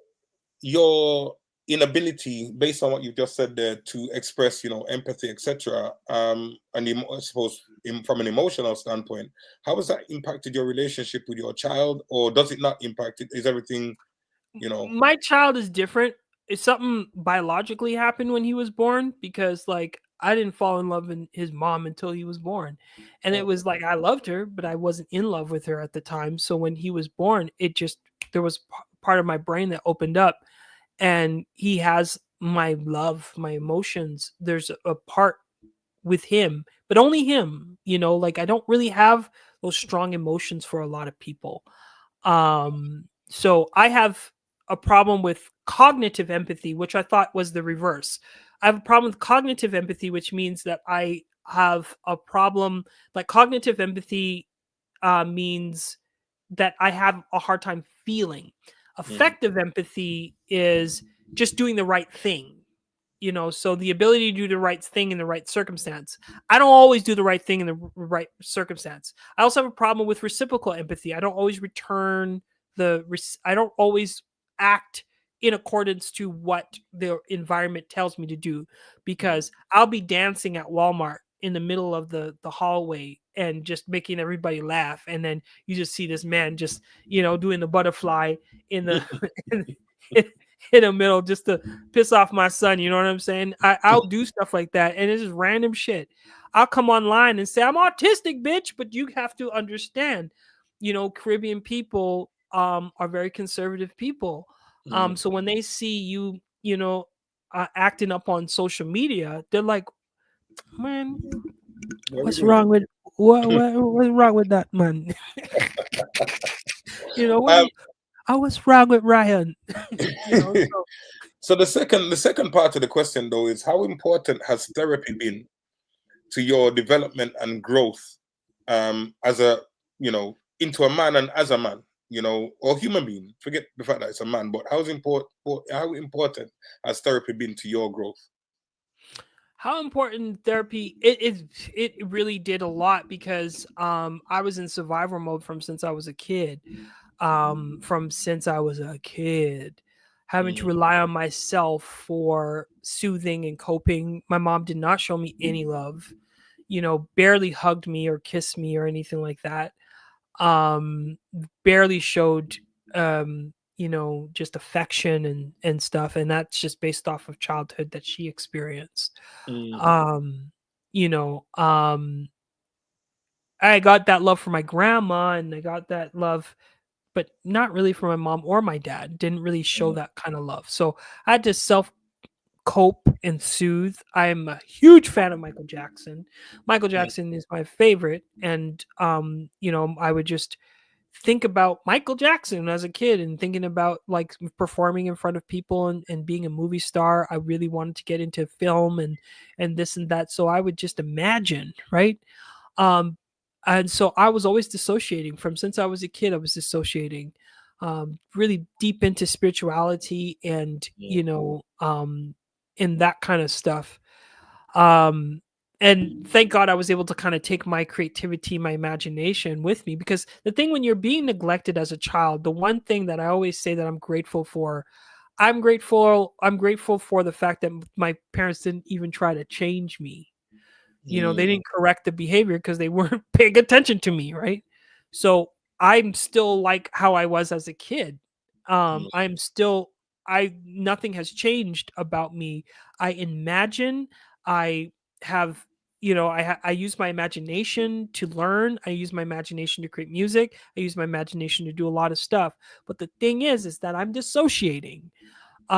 your inability, based on what you just said there, to express, empathy, etc., and I suppose from an emotional standpoint, how has that impacted your relationship with your child, or does it not impact it? Is everything, you know? My child is different. It's something biologically happened when he was born, because like I didn't fall in love with his mom until he was born. And it Okay. was like I loved her, but I wasn't in love with her at the time. So when he was born, it just there was part of my brain that opened up, and he has my love, my emotions. There's a part with him, but only him, like I don't really have those strong emotions for a lot of people. So I have a problem with cognitive empathy, which I thought was the reverse. I have a problem with cognitive empathy, which means that I have a problem. Like cognitive empathy means that I have a hard time feeling. Mm, Effective empathy is just doing the right thing. So the ability to do the right thing in the right circumstance. I don't always do the right thing in the right circumstance. I also have a problem with reciprocal empathy. I don't always return I don't always act in accordance to what the environment tells me to do, mm, because I'll be dancing at Walmart in the middle of the hallway and just making everybody laugh, and then you just see this man just doing the butterfly in the in, in the middle just to piss off my son. You know what I'm saying? I'll do stuff like that, and it's just random shit. I'll come online and say I'm autistic, bitch, but you have to understand, Caribbean people are very conservative people. mm. So when they see you, acting up on social media, they're like, man, What are we what's doing? wrong with what's wrong with that man? What Um, is what's wrong with Ryan? So so the second part of the question though is, how important has therapy been to your development and growth, as a, into a man and as a man, or human being? Forget the fact that it's a man, but how important has therapy been to your growth? how important therapy it really did a lot, because I was in survival mode from since I was a kid. From since I was a kid, having to Mm, rely on myself for soothing and coping. My mom did not show me any love, barely hugged me or kissed me or anything like that. um Barely showed just affection and stuff, and that's just based off of childhood that she experienced. mm, um you know um I got that love from my grandma, and I got that love, but not really from my mom or my dad. Didn't really show mm, that kind of love, so I had to self cope and soothe. I'm a huge fan of Michael Jackson. Michael mm, Jackson is my favorite, and I would just think about Michael Jackson as a kid, and thinking about like performing in front of people, and being a movie star. I really wanted to get into film and this and that. So I would just imagine, right? Um, and so I was always dissociating from since I was a kid. I was dissociating, really deep into spirituality and mm, and that kind of stuff. um and thank God I was able to kind of take my creativity, my imagination with me, because the thing when you're being neglected as a child, the one thing that I always say that I'm grateful for, I'm grateful for the fact that my parents didn't even try to change me. They mm, didn't correct the behavior because they weren't paying attention to me, right? So I'm still like how I was as a kid. mm, I'm still I Nothing has changed about me. I imagine, I have I use my imagination to learn. I use my imagination to create music. I use my imagination to do a lot of stuff. But the thing is that I'm dissociating.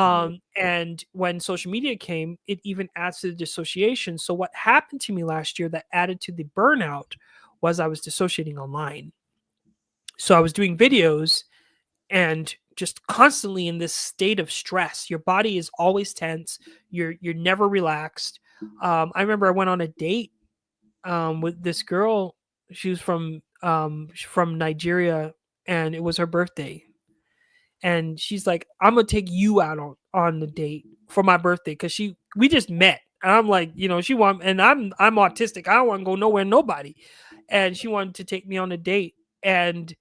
mm, And when social media came, it even adds to the dissociation. So what happened to me last year that added to the burnout was I was dissociating online. So I was doing videos and just constantly in this state of stress. Your body is always tense. You're never relaxed. I remember I went on a date with this girl. She was from Nigeria, and it was her birthday. And she's like, I'm gonna take you out on the date for my birthday, because we just met. And I'm like, and I'm autistic. I don't want to go nowhere, nobody. And she wanted to take me on a date. And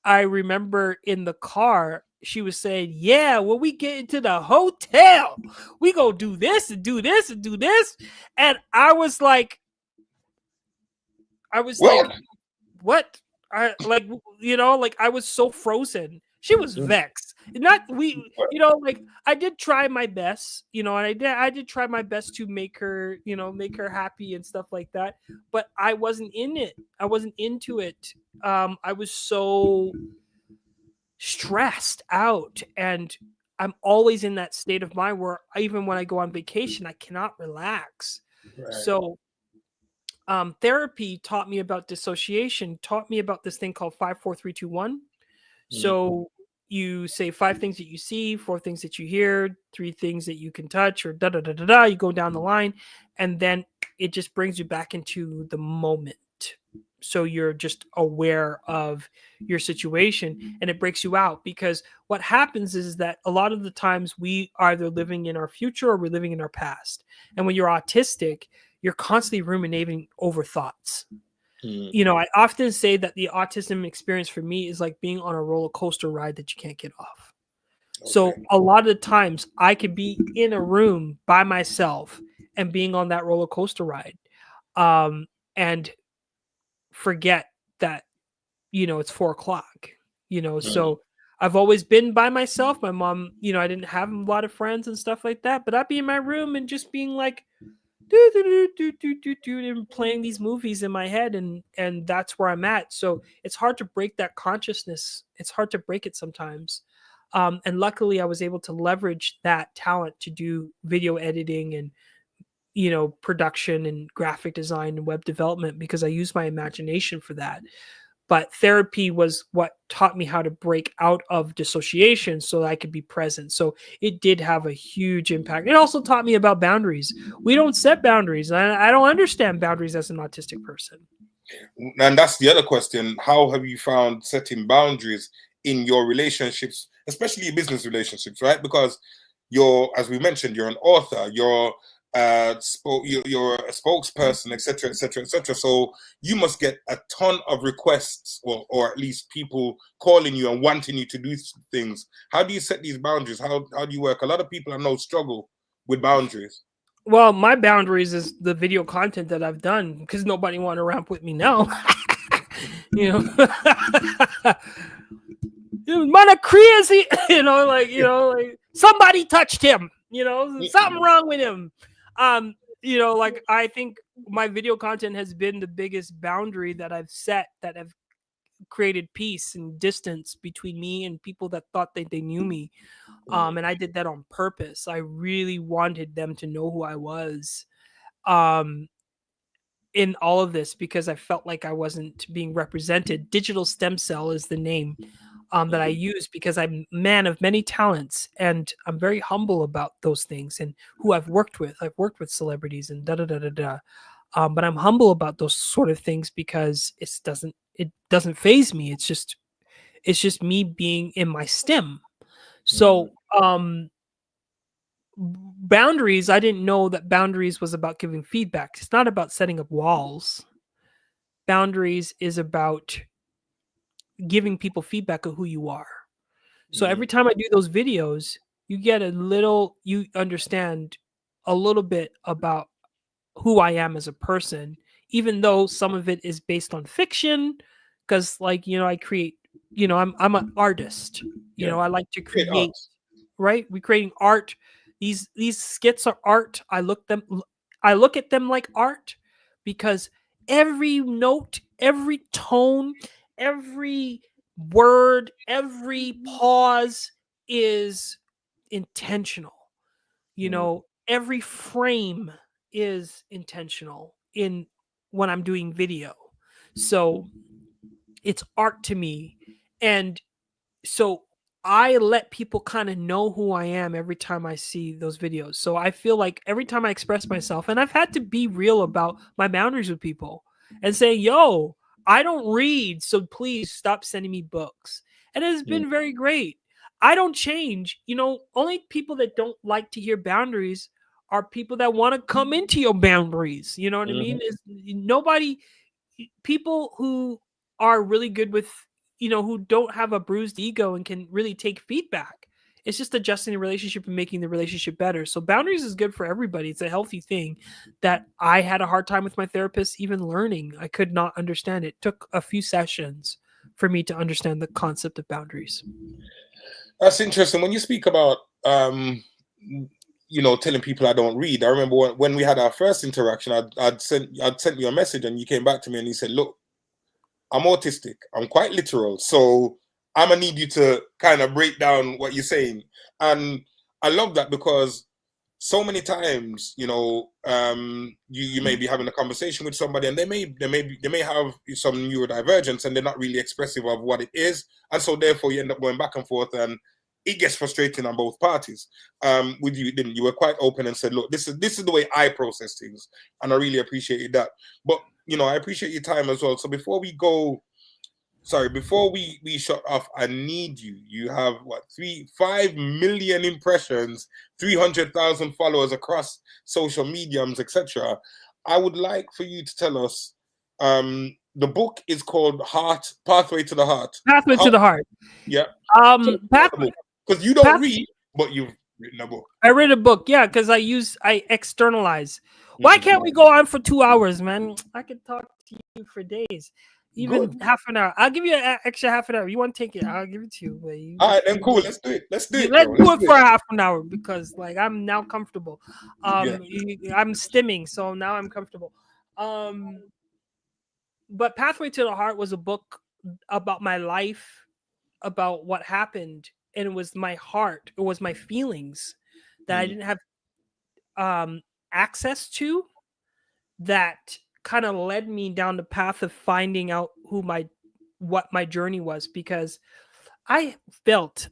I remember in the car, she was saying, "Yeah, when we get into the hotel, we go do this and do this and do this." And I was like, Well, what? I like, like I was so frozen. She was vexed. Not we, like I did try my best, and I did try my best to make her happy and stuff like that. But I wasn't in it. I wasn't into it. I was so stressed out, and I'm always in that state of mind where even when I go on vacation, I cannot relax. right. So therapy taught me about dissociation, taught me about this thing called 5 4 3 2 1. Mm, So you say 5 things that you see, 4 things that you hear, 3 things that you can touch, or da da da da da. You go down the line, and then it just brings you back into the moment. So you're just aware of your situation, and it breaks you out, because what happens is that a lot of the times we are either living in our future or we're living in our past. And when you're autistic, you're constantly ruminating over thoughts. mm, I often say that the autism experience for me is like being on a roller coaster ride that you can't get off. okay. So a lot of the times I could be in a room by myself and being on that roller coaster ride, and forget that, it's 4 o'clock, Mm, so I've always been by myself. My mom, I didn't have a lot of friends and stuff like that, but I'd be in my room and just being like, do, do, do, do, do, do, do, and playing these movies in my head, and that's where I'm at. So it's hard to break that consciousness. It's hard to break it sometimes. And luckily I was able to leverage that talent to do video editing and production and graphic design and web development, because I use my imagination for that. But therapy was what taught me how to break out of dissociation so that I could be present. So it did have a huge impact. It also taught me about boundaries. We don't set boundaries. I don't understand boundaries as an autistic person. and that's the other question. How have you found setting boundaries in your relationships, especially your business relationships, right? Because you're, as we mentioned, you're an author, you're a spokesperson, etc., etc., etc. So you must get a ton of requests, or at least people calling you and wanting you to do things. How do you set these boundaries? How do you work? A lot of people I know struggle with boundaries. Well, my boundaries is the video content that I've done, because nobody want to ramp with me now. you know, man, crazy. Like somebody touched him. Something wrong with him. Like I think my video content has been the biggest boundary that I've set, that have created peace and distance between me and people that thought that they knew me. And I did that on purpose. I really wanted them to know who I was. Um, in all of this, because I felt like I wasn't being represented. Digital stem cell is the name that I use, because I'm a man of many talents, and I'm very humble about those things and who I've worked with. I've worked with celebrities and da da da da da. But I'm humble about those sort of things, because it doesn't phase me. It's just me being in my stem. So boundaries, I didn't know that boundaries was about giving feedback. It's not about setting up walls. Boundaries is about giving people feedback of who you are. So every time I do those videos, you understand a little bit about who I am as a person, even though some of it is based on fiction, because I create, I'm an artist. Yeah, I like to great create, art. right? We creating art. These skits are art. I look at them like art, because every note, every tone, every word, every pause is intentional. Every frame is intentional in when I'm doing video. So it's art to me. And so I let people kind of know who I am every time I see those videos. So I feel like every time I express myself, and I've had to be real about my boundaries with people and say, yo, I don't read, so please stop sending me books. And it has been very great. I don't change. Only people that don't like to hear boundaries are people that want to come into your boundaries. You know what I mean? Is nobody people who are really good with, who don't have a bruised ego and can really take feedback. It's just adjusting the relationship and making the relationship better. So boundaries is good for everybody. It's a healthy thing that I had a hard time with my therapist even learning. I could not understand it. It took a few sessions for me to understand the concept of boundaries. That's interesting. When you speak about, telling people I don't read, I remember when we had our first interaction, I'd sent you a message and you came back to me and you said, look, I'm autistic. I'm quite literal. So I'm going to need you to kind of break down what you're saying. And I love that because so many times, you may be having a conversation with somebody and they may have some neurodivergence and they're not really expressive of what it is, and so therefore you end up going back and forth, and it gets frustrating on both parties. With you, didn't you? Were quite open and said, "Look, this is the way I process things," and I really appreciated that. But I appreciate your time as well. So before we shut off, I need you. You have what, 5 million impressions, 300,000 followers across social mediums, etc. I would like for you to tell us. The book is called Pathway to the Heart. Pathway to the Heart. Yeah. Pathway. Because you don't read, but you've written a book. I read a book, yeah, because I externalize. Why can't we go on for 2 hours, man? I could talk to you for days. Even half an hour. I'll give you an extra half an hour. You want to take it? I'll give it to you. But all right, then cool. Let's do it. Let's do it for a half an hour because, like, I'm now comfortable. I'm stimming, so now I'm comfortable. But Pathway to the Heart was a book about my life, about what happened, and it was my heart. It was my feelings that I didn't have access to, that kind of led me down the path of finding out what my journey was, because I felt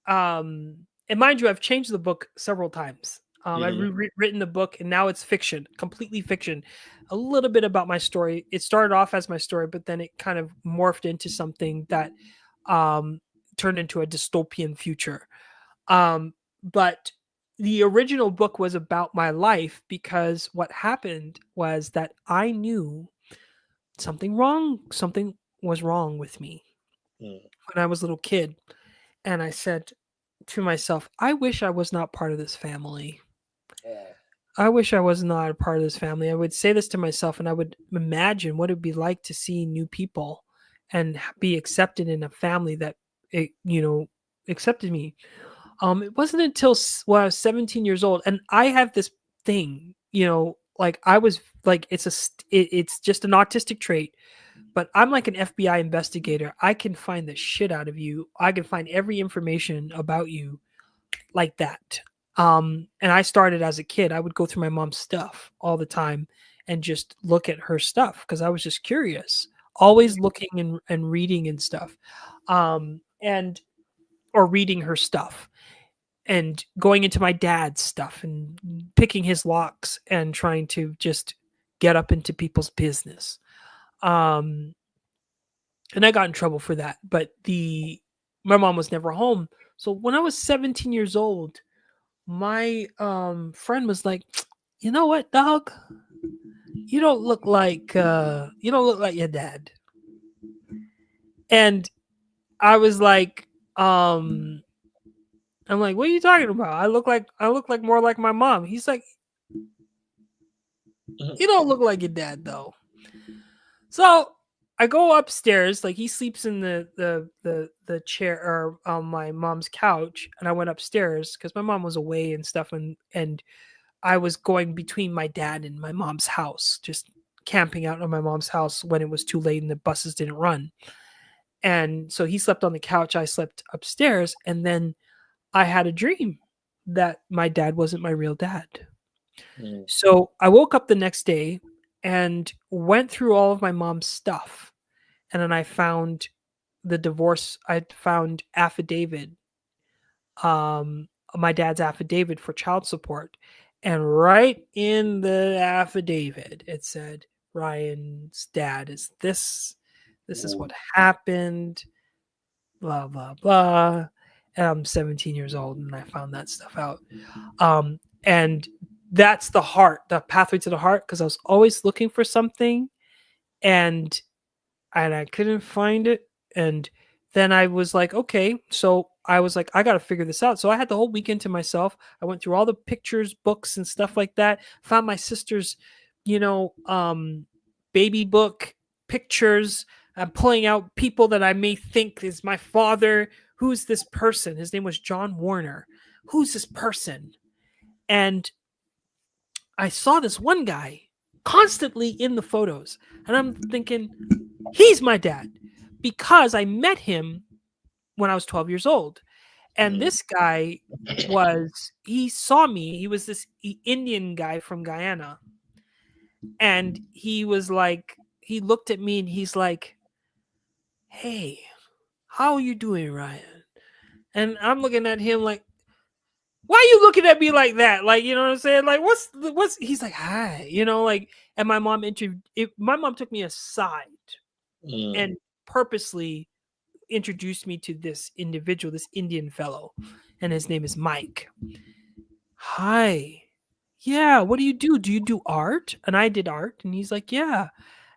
and mind you, I've changed the book several times. I've rewritten the book and now it's fiction, completely fiction. A little bit about my story. It started off as my story, but then it kind of morphed into something that turned into a dystopian future. But the original book was about my life, because what happened was that I knew something was wrong with me when I was a little kid. And I said to myself, I wish I was not part of this family. I wish I was not a part of this family. I would say this to myself, and I would imagine what it would be like to see new people and be accepted in a family that, accepted me. It wasn't until I was 17 years old, and I have this thing, like I was like, it's just an autistic trait, but I'm like an FBI investigator. I can find the shit out of you. I can find every information about you like that. And I started as a kid. I would go through my mom's stuff all the time and just look at her stuff because I was just curious, always looking and reading and stuff, or reading her stuff and going into my dad's stuff and picking his locks and trying to just get up into people's business. And I got in trouble for that, but my mom was never home. So when I was 17 years old, my friend was like, "You know what, dog? You don't look like your dad." And I was like, I'm like, "What are you talking about? I look like more like my mom." He's like, "You don't look like your dad, though." So I go upstairs, like he sleeps in the chair or on my mom's couch, and I went upstairs because my mom was away and stuff, and I was going between my dad and my mom's house, just camping out on my mom's house when it was too late and the buses didn't run. And so he slept on the couch, I slept upstairs, and then I had a dream that my dad wasn't my real dad. So I woke up the next day and went through all of my mom's stuff. And then I found the divorce. I found affidavit, my dad's affidavit for child support. And right in the affidavit, it said, Ryan's dad is this. This is what happened. Blah, blah, blah. And I'm 17 years old and I found that stuff out. And that's the heart, the pathway to the heart, because I was always looking for something, and I couldn't find it. And then I was like, okay, so I was like, I got to figure this out. So I had the whole weekend to myself. I went through all the pictures, books, and stuff like that. Found my sister's, baby book pictures. I'm pulling out people that I may think is my father. Who's this person? His name was John Warner. Who's this person? And I saw this one guy constantly in the photos, and I'm thinking, he's my dad, because I met him when I was 12 years old. And this guy he saw me. He was this Indian guy from Guyana. And he was like, he looked at me and he's like, hey, how are you doing, Ryan? And I'm looking at him like, why are you looking at me like that? Like, you know what I'm saying? Like, what's, he's like, hi, like, and my mom took me aside and purposely introduced me to this individual, this Indian fellow, and his name is Mike. Hi. Yeah, what do you do? Do you do art? And I did art, and he's like, yeah.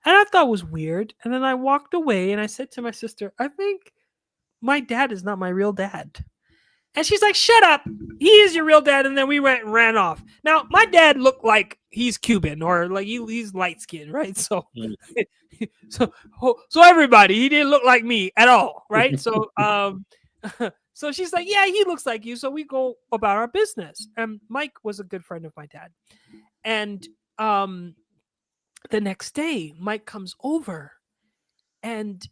And I thought it was weird. And then I walked away and I said to my sister, I think my dad is not my real dad. And she's like, shut up. He is your real dad. And then we went and ran off. Now, my dad looked like he's Cuban, or like he's light skinned, right? So, so everybody, he didn't look like me at all, right? So, so she's like, yeah, he looks like you. So we go about our business. And Mike was a good friend of my dad. And the next day, Mike comes over, and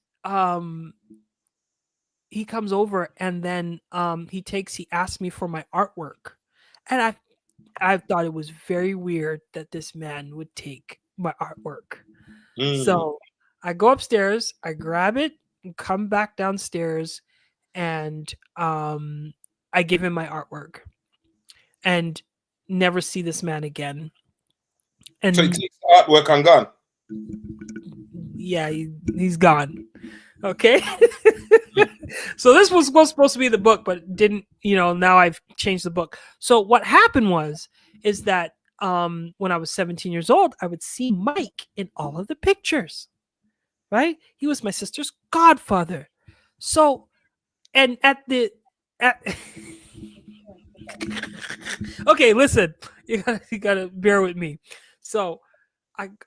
he comes over, and then he asked me for my artwork. And I thought it was very weird that this man would take my artwork. So I go upstairs, I grab it, and come back downstairs, and I give him my artwork, and never see this man again. And so he takes the artwork and gone. Yeah, he's gone. Okay. So this was supposed to be the book, but didn't, now I've changed the book. So what happened is that when I was 17 years old, I would see Mike in all of the pictures, right? He was my sister's godfather. So, and okay, listen, you gotta bear with me. So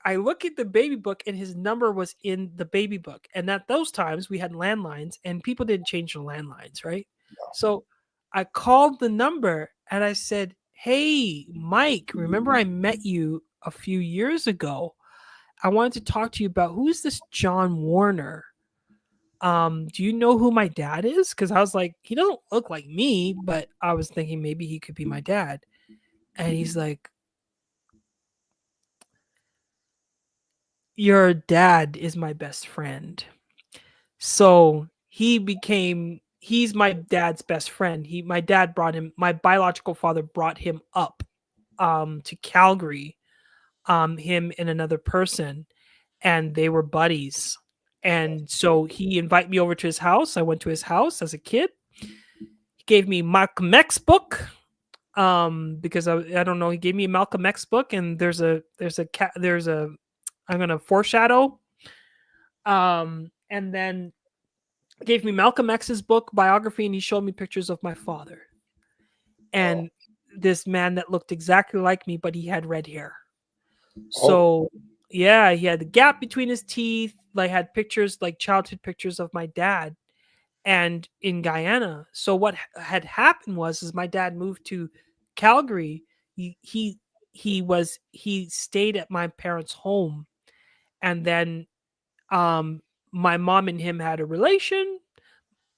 I look at the baby book, and his number was in the baby book. And at those times we had landlines, and people didn't change the landlines, right? So I called the number and I said, hey, Mike, remember I met you a few years ago. I wanted to talk to you about, who's this John Warner? Do you know who my dad is? Because I was like, he doesn't look like me, but I was thinking maybe he could be my dad. And he's like, your dad is my best friend. So he's my dad's best friend. My dad my biological father brought him up to Calgary, him and another person, and they were buddies. And so he invited me over to his house. I went to his house as a kid. He gave me Malcolm X book, because I don't know, he gave me a Malcolm X book, and there's a I'm gonna foreshadow. And then gave me Malcolm X's book biography, and he showed me pictures of my father, and this man that looked exactly like me, but he had red hair. So yeah, he had the gap between his teeth. Like, had pictures, like childhood pictures of my dad, and in Guyana. So what had happened is my dad moved to Calgary. He stayed at my parents' home, and then my mom and him had a relation,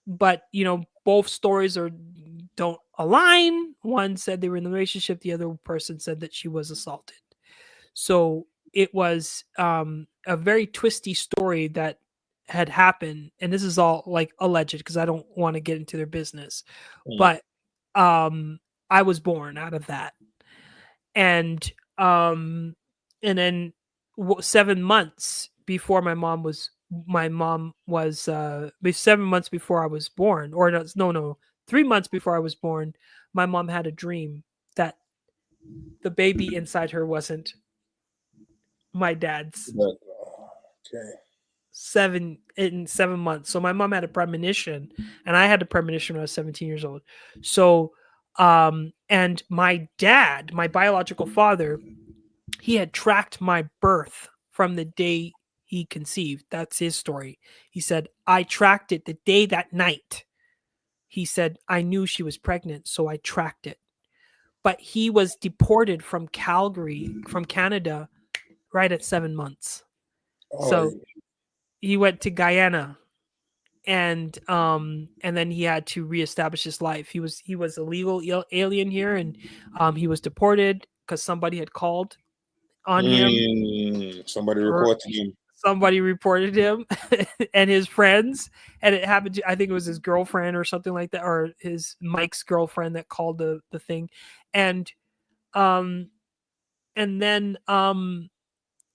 but both stories don't align. One said they were in the relationship, the other person said that she was assaulted. So it was a very twisty story that had happened, and this is all like alleged because I don't want to get into their business. But I was born out of that, and then 7 months before my mom was 7 months before I was born, or no, 3 months before I was born, my mom had a dream that The baby inside her wasn't my dad's. But, okay. 7 months. So my mom had a premonition, and I had a premonition when I was 17 years old. So, and my dad, my biological father, he had tracked my birth from the day he conceived. That's his story. He said, I tracked it the day that night. He said, I knew she was pregnant, so I tracked it. But he was deported from Calgary, from Canada, right at 7 months. So Oh, he went to Guyana, and then he had to reestablish his life. He was a legal alien here, and he was deported because somebody had called on him, somebody or reported him. somebody reported him and his friends, and it happened to, I think it was his girlfriend or something like that, or his Mike's girlfriend that called the thing. And um and then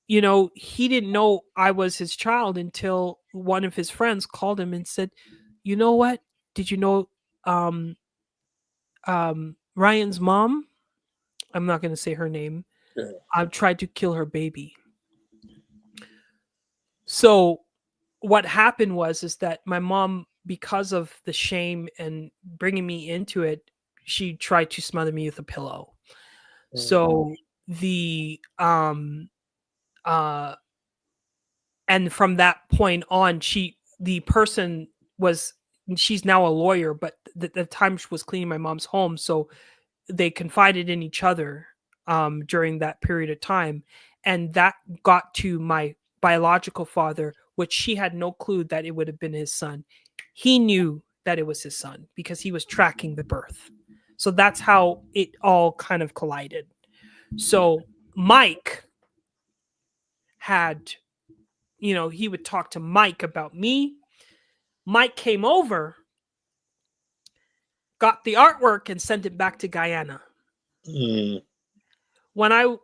he didn't know I was his child until one of his friends called him and said, you know what, did you know um Ryan's mom, I'm not going to say her name, Yeah. I've tried to kill her baby. So what happened was is that my mom, because of the shame and bringing me into it, she tried to smother me with a pillow. So the uh and from that point on, the person was, she's now a lawyer, but the time she was cleaning my mom's home, so they confided in each other during that period of time, and that got to my biological father, which she had no clue that it would have been his son. He knew that it was his son because he was tracking the birth. So that's how it all kind of collided. So Mike had, he would talk to Mike about me. Mike came over, got the artwork, and sent it back to Guyana. When I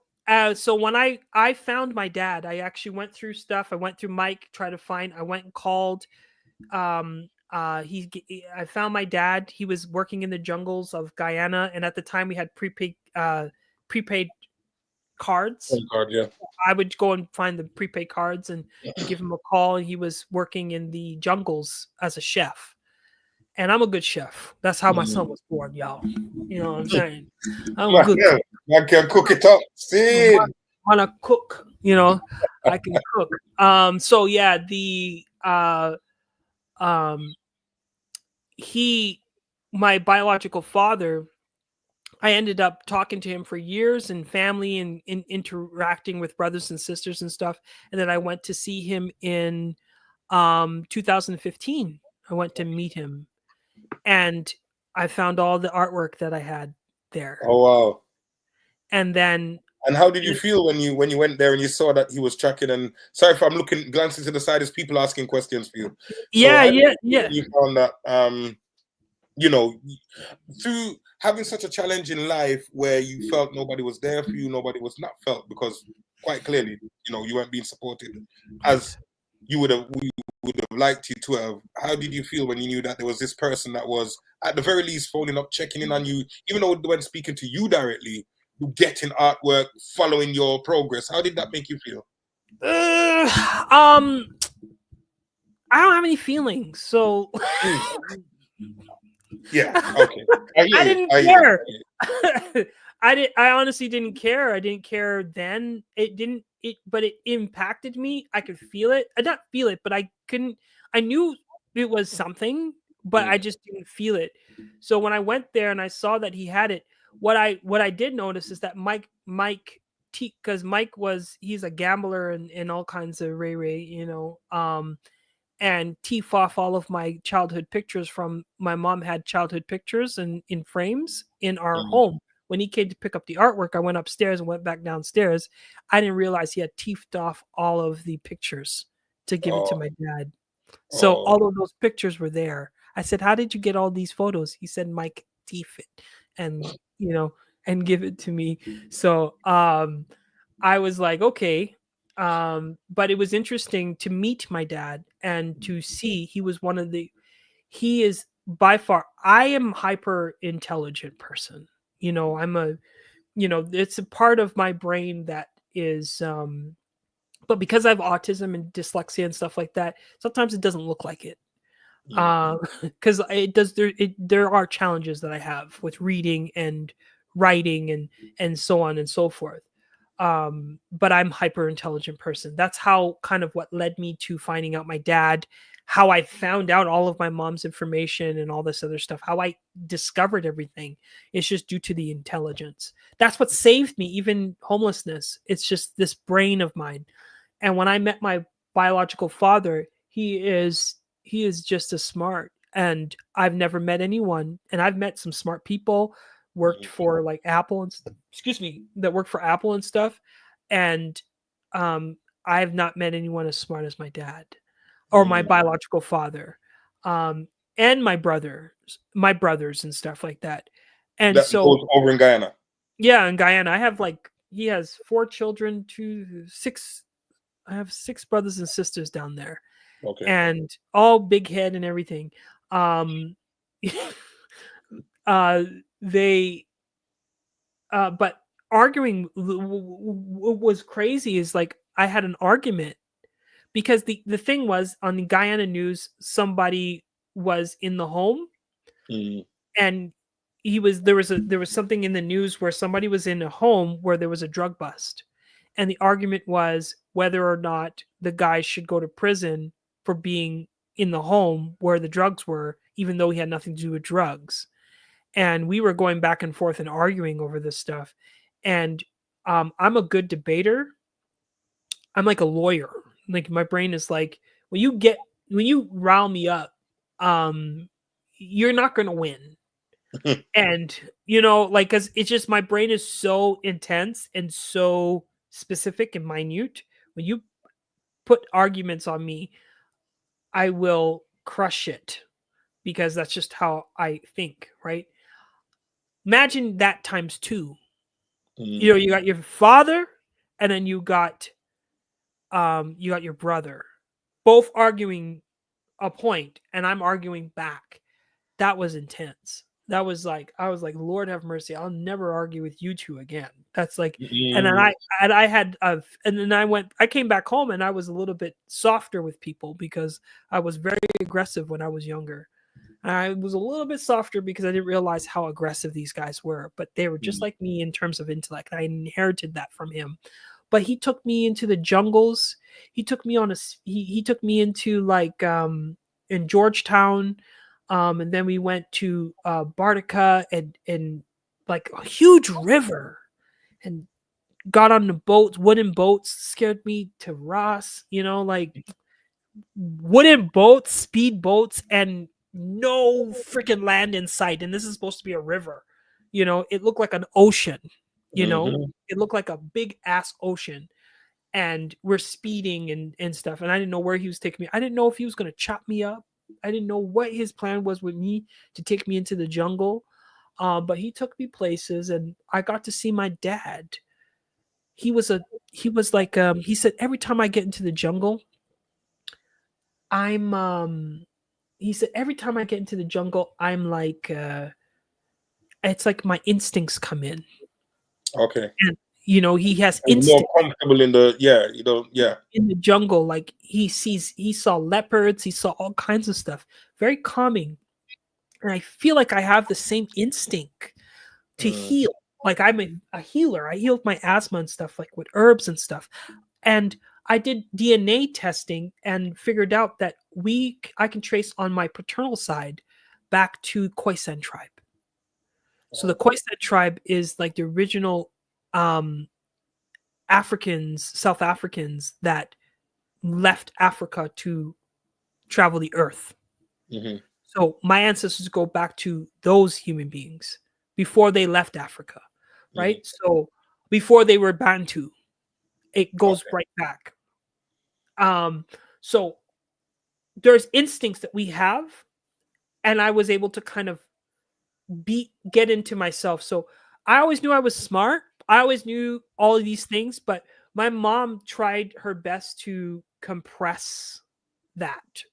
found my dad, I actually went through stuff. I went through Mike, I went and called. I found my dad. He was working in the jungles of Guyana, and at the time we had prepaid cards. Card, yeah. I would go and find the prepaid cards and give him a call. He was working in the jungles as a chef. And I'm a good chef. That's how my son was born, y'all. You know what I'm saying? I'm a good cook. I can cook it up. See, When I cook, I can cook. So yeah, my biological father, I ended up talking to him for years, and family, and interacting with brothers and sisters and stuff. And then I went to see him in 2015. I went to meet him, and I found all the artwork that I had there. oh wow. And then, and how did you feel when you went there and you saw that he was tracking? And sorry if I'm glancing to the side, as people asking questions for you. Yeah. You found that through having such a challenge in life where you felt nobody was there for you, nobody was not felt, because quite clearly, you weren't being supported as you would have liked you to have. How did you feel when you knew that there was this person that was at the very least phoning up, checking in on you, even though they weren't speaking to you directly, getting artwork, following your progress? How did that make you feel? I don't have any feelings, so yeah, okay. I didn't care. I honestly didn't care. I didn't care then. But it impacted me. I could feel it. I not feel it, but I knew it was something, but I just didn't feel it. So when I went there and I saw that he had it, what I did notice is that Mike because he's a gambler and all kinds of ray, and teeth off all of my childhood pictures. From my mom had childhood pictures and in frames in our home. When he came to pick up the artwork, I went upstairs and went back downstairs. I didn't realize he had teethed off all of the pictures to give it to my dad. So all of those pictures were there. I said, "How did you get all these photos?" He said, "Mike teeth it and and give it to me." So I was like, okay. But it was interesting to meet my dad and to see he is by far, I am hyper intelligent person. I'm a it's a part of my brain that is but because I have autism and dyslexia and stuff like that, sometimes it doesn't look like it. Because it does. There are challenges that I have with reading and writing and so on and so forth. But I'm hyper intelligent person. That's how kind of what led me to finding out my dad, how I found out all of my mom's information and all this other stuff, how I discovered everything. It's just due to the intelligence. That's what saved me, even homelessness. It's just this brain of mine. And when I met my biological father, he is just as smart. And I've never met anyone, and I've met some smart people, worked for like Apple and excuse me, that worked for Apple and stuff. And um I have not met anyone as smart as my dad or my biological father. Um and my brothers and stuff like that. And That so goes over in Guyana. yeah, in Guyana, I have like he has 4 children, 6 I have 6 brothers and sisters down there, Okay. and all big head and everything. Um, uh, they, but arguing was crazy. Is like I had an argument because the thing was on the Guyana news, somebody was in the home Mm. and there was something in the news where somebody was in a home where there was a drug bust, and the argument was whether or not the guy should go to prison for being in the home where the drugs were, even though he had nothing to do with drugs. And we were going back and forth and arguing over this stuff. And I'm a good debater. I'm like a lawyer. Like my brain is like when you rile me up, um, you're not gonna win. And like because it's just my brain is so intense and so specific and minute. When you put arguments on me, I will crush it because that's just how I think, right? Imagine that times two. You got your father and then you got your brother both arguing a point and I'm arguing back. That was intense. That was like I was like, Lord have mercy, I'll never argue with you two again. That's like, and then Mm. I had and then I came back home and I was a little bit softer with people because I was very aggressive when I was younger. I was a little bit softer because I didn't realize how aggressive these guys were, but they were just Mm. like me in terms of intellect. I inherited that from him. But he took me into the jungles. He took me on he took me into like in Georgetown, and then we went to Bartica and like a huge river and got on the boats, wooden boats, scared me to Ross, like wooden boats, speed boats, and no freaking land in sight. And this is supposed to be a river. It looked like an ocean, Mhm. it looked like a big ass ocean. And we're speeding and stuff. And I didn't know where he was taking me. I didn't know if he was going to chop me up. I didn't know what his plan was with me to take me into the jungle. But he took me places and I got to see my dad. He was a, he was like, he said, every time I get into the jungle, I'm he said every time I get into the jungle, I'm like it's like my instincts come in. Okay. And he has And more instinct comfortable in the yeah. in the jungle. Like he saw leopards, he saw all kinds of stuff. Very calming. And I feel like I have the same instinct to Mm. heal. Like I'm a healer. I healed my asthma and stuff like with herbs and stuff. And I did DNA testing and figured out that I can trace on my paternal side back to Khoisan tribe. So the Khoisan tribe is like the original um, South Africans that left Africa to travel the earth. Mm-hmm. So my ancestors go back to those human beings before they left Africa, Mm-hmm. right? So before they were Bantu, it goes Okay. right back. Um, so there's instincts that we have, and I was able to kind of get into myself. So I always knew I was smart. I always knew all of these things, but my mom tried her best to compress that.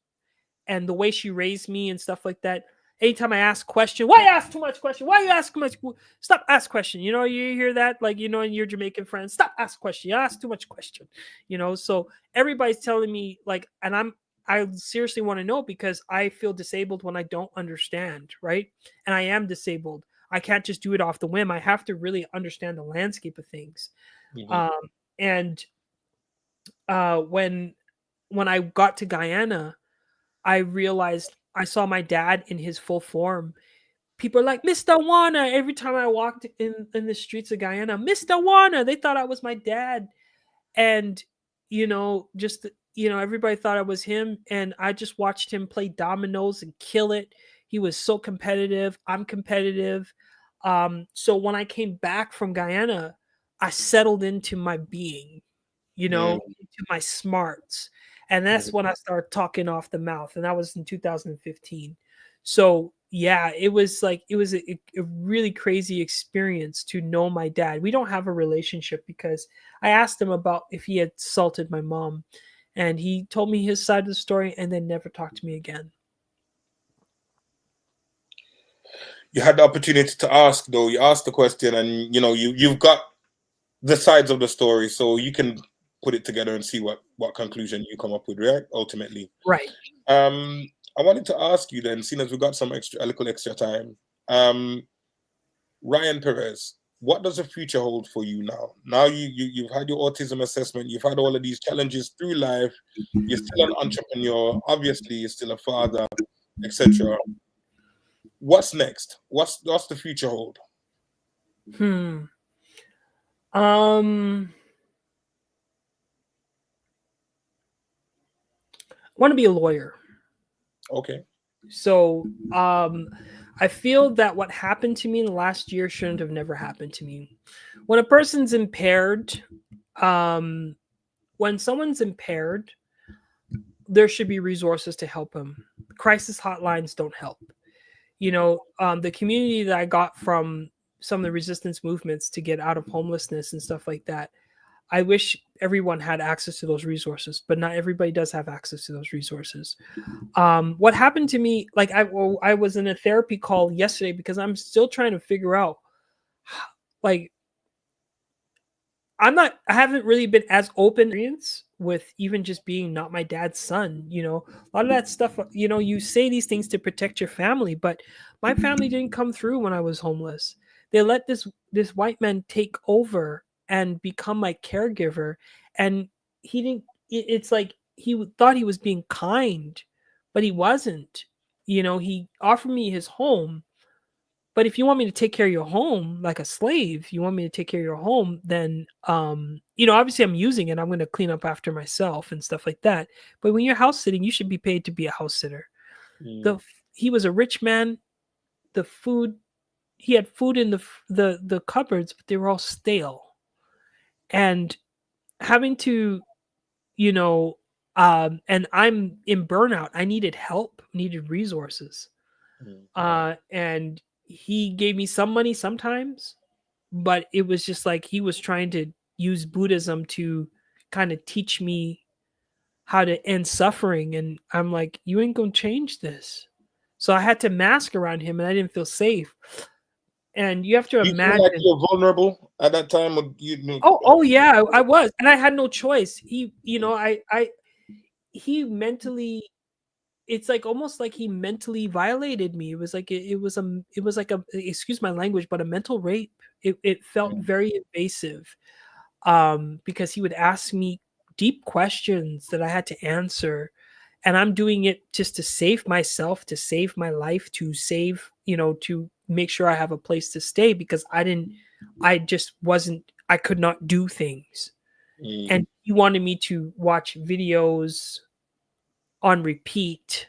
And the way she raised me and stuff like that, Anytime I ask question, why you ask too much question? Why you ask too much? Stop ask question. You know, you hear that, like, you know, in your Jamaican friends, stop ask question. You ask too much question. You know, so everybody's telling me like, and I seriously want to know because I feel disabled when I don't understand, right? And I am disabled. I can't just do it off the whim. I have to really understand the landscape of things. Mhm. Um, and when I got to Guyana, I realized I saw my dad in his full form. People are like, Mr. Warner. Every time I walked in the streets of Guyana, Mr. Warner, they thought I was my dad. And, you know, just, you know, everybody thought I was him. And I just watched him play dominoes and kill it. He was so competitive. I'm competitive. So when I came back from Guyana, I settled into my being, you know, Mm, into my smarts. And that's mm. when I started talking off the mouth. And that was in 2015. So yeah, it was like it was a really crazy experience to know my dad. We don't have a relationship because I asked him about if he had assaulted my mom, and he told me his side of the story and then never talked to me again. You had the opportunity to ask, though. You asked the question, and you know you've got the sides of the story, so you can put it together and see what conclusion you come up with, right? Ultimately, Right. um, I wanted to ask you then, seeing as we got some extra, a little extra time, um, Ryan Perez, what does the future hold for you now? Now you've had your autism assessment, you've had all of these challenges through life. You're still an entrepreneur. Obviously, you're still a father, etc. What's next? What's the future hold? Hmm. Um. I want to be a lawyer. Okay. So, I feel that what happened to me in the last year shouldn't have never happened to me. When a person's impaired, um, when someone's impaired, there should be resources to help them. Crisis hotlines don't help. You know, the community that I got from some of the resistance movements to get out of homelessness and stuff like that, I wish everyone had access to those resources, but not everybody does have access to those resources. What happened to me, like I was in a therapy call yesterday because I'm still trying to figure out, like, I haven't really been as open with even just being not my dad's son. You know, a lot of that stuff, you know, you say these things to protect your family, but my family didn't come through when I was homeless. They let this white man take over and become my caregiver. And he didn't, it's like thought he was being kind, but he wasn't. You know, he offered me his home, but if you want me to take care of your home like a slave, you want me to take care of your home, then you know, obviously I'm using it. I'm going to clean up after myself and stuff like that. But when you're house sitting, you should be paid to be a house sitter. Mm, The He was a rich man. The food He had food in the cupboards, but they were all stale. And having to, you know, and I'm in burnout. I needed help, needed resources. mm, And he gave me some money sometimes, but it was just like he was trying to use Buddhism to kind of teach me how to end suffering. And I'm like, you ain't gonna change this. So I had to mask around him and I didn't feel safe. And you have to Do you feel like imagine. you're vulnerable at that time, or you know? Oh yeah, I was. And I had no choice. He, you know, I he mentally, it's like almost like he mentally violated me. It was like it was like a, excuse my language, but a mental rape. It felt very invasive, because he would ask me deep questions that I had to answer, and I'm doing it just to save myself, to save my life, to save, you know, to make sure I have a place to stay because I just wasn't, I could not do things, Mm, and he wanted me to watch videos on repeat,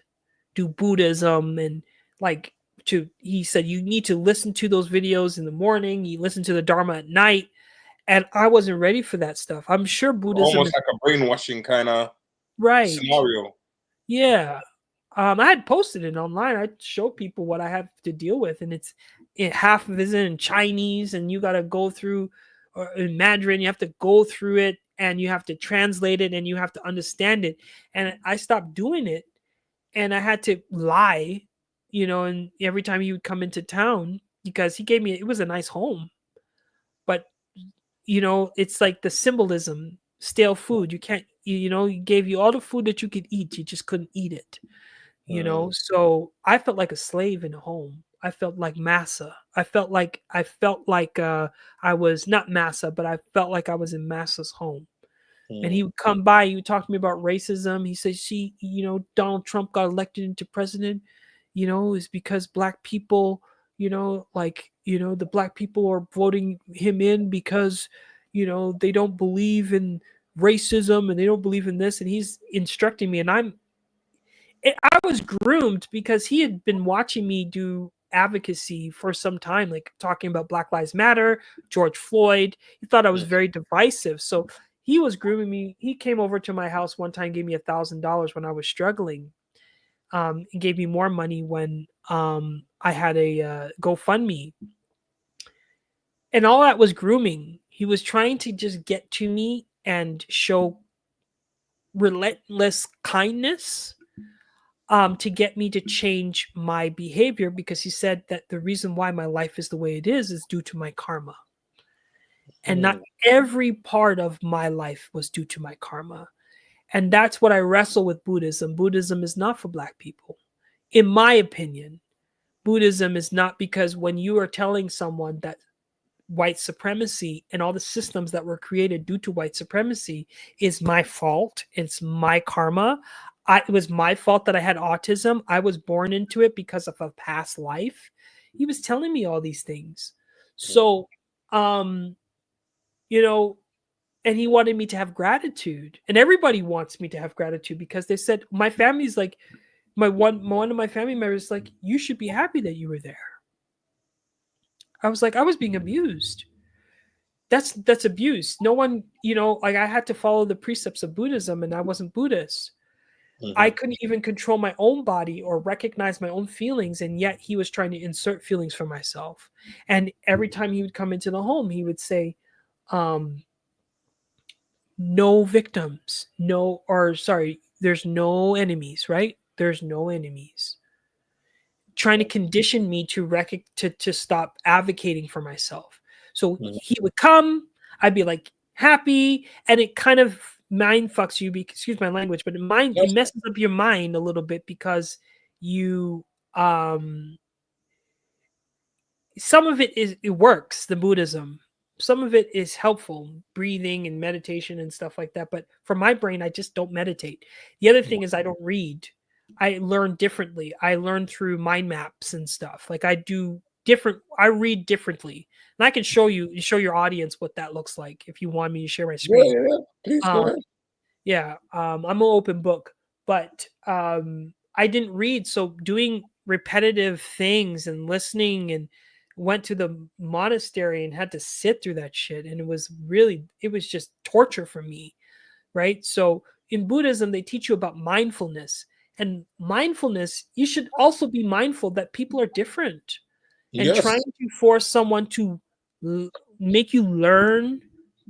do Buddhism, and like he said you need to listen to those videos in the morning, you listen to the Dharma at night, and I wasn't ready for that stuff. I'm sure Buddhism almost is like a brainwashing kind of right. scenario. Yeah. I had posted it online. I show people what I have to deal with, and half of it is in Chinese, and you got to go through, or in Mandarin. You have to go through it, and you have to translate it, and you have to understand it. And I stopped doing it, and I had to lie and every time he would come into town, because he gave me, it was a nice home, but it's like the symbolism, stale food. You can't, he gave you all the food that you could eat, you just couldn't eat it. Mm. So I felt like a slave in a home. I felt like massa. I felt like I was not massa, but I felt like I was in massa's home. And he Mm. would come by, he would talk to me about racism. He said, see, Donald Trump got elected into president, is because black people, the black people are voting him in because, they don't believe in racism and they don't believe in this. And he's instructing me. And I was groomed because he had been watching me do advocacy for some time, like talking about Black Lives Matter, George Floyd. He thought I was Mm. very divisive. So he was grooming me. He came over to my house one time, gave me $1,000 when I was struggling, and gave me more money when I had a GoFundMe. And all that was grooming. He was trying to just get to me and show relentless kindness, to get me to change my behavior, because he said that the reason why my life is the way it is due to my karma. And not Mm. every part of my life was due to my karma. And that's what I wrestle with Buddhism. Buddhism is not for Black people. In my opinion, Buddhism is not, because when you are telling someone that white supremacy and all the systems that were created due to white supremacy is my fault, it's my karma. It was my fault that I had autism. I was born into it because of a past life. He was telling me all these things. So, um, you know, and he wanted me to have gratitude. And everybody wants me to have gratitude, because they said my family's like, one of my family members like, you should be happy that you were there. I was like, I was being abused. That's abuse. No one, like, I had to follow the precepts of Buddhism, and I wasn't Buddhist. I Mhm. couldn't even control my own body or recognize my own feelings, and yet he was trying to insert feelings for myself. And every time he would come into the home, he would say, um, no victims, no, or sorry, there's no enemies, right? There's no enemies. Trying to condition me to stop advocating for myself. So Mhm. he would come, I'd be like happy, and it kind of mind fucks you. Excuse my language, but it Yes. messes up your mind a little bit, because you um some of it works, the Buddhism. Some of it is helpful, breathing and meditation and stuff like that. But for my brain, I just don't meditate. The other thing is I don't read. I learn differently. I learn through mind maps and stuff. Like I read differently. And I can show your audience what that looks like if you want me to share my Yeah, screen. yeah, yeah. Please go Um, ahead. yeah, I'm an open book, but I didn't read, so doing repetitive things and listening, and went to the monastery and had to sit through that shit, and it was just torture for me, right? So in Buddhism, they teach you about mindfulness, and mindfulness, you should also be mindful that people are different, and trying Yes. to force someone to l- make you learn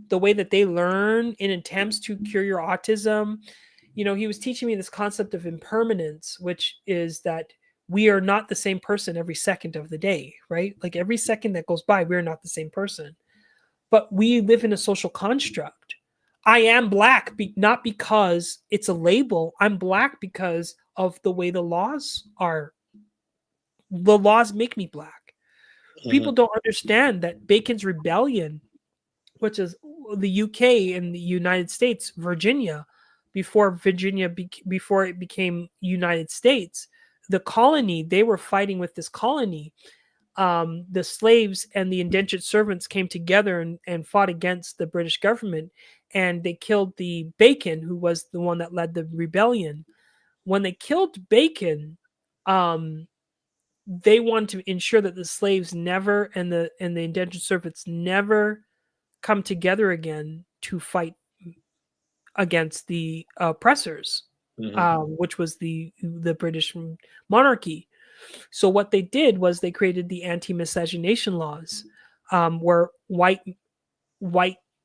the way that they learn in attempts to cure your autism. He was teaching me this concept of impermanence, which is that we are not the same person every second of the day, right? Like every second that goes by, we're not the same person, but we live in a social construct. I am black, not because it's a label. I'm black because of the way the laws are. The laws make me black. People Mhm. don't understand that Bacon's Rebellion, which is the UK and the United States, Virginia, before it became United States, the colony, they were fighting with this colony. The slaves and the indentured servants came together and fought against the British government, and they killed the Bacon, who was the one that led the rebellion. When they killed Bacon, um, they wanted to ensure that the slaves never, and the indentured servants never come together again to fight against the oppressors, Mhm. which was the British monarchy. So what they did was they created the anti-miscegenation laws, where white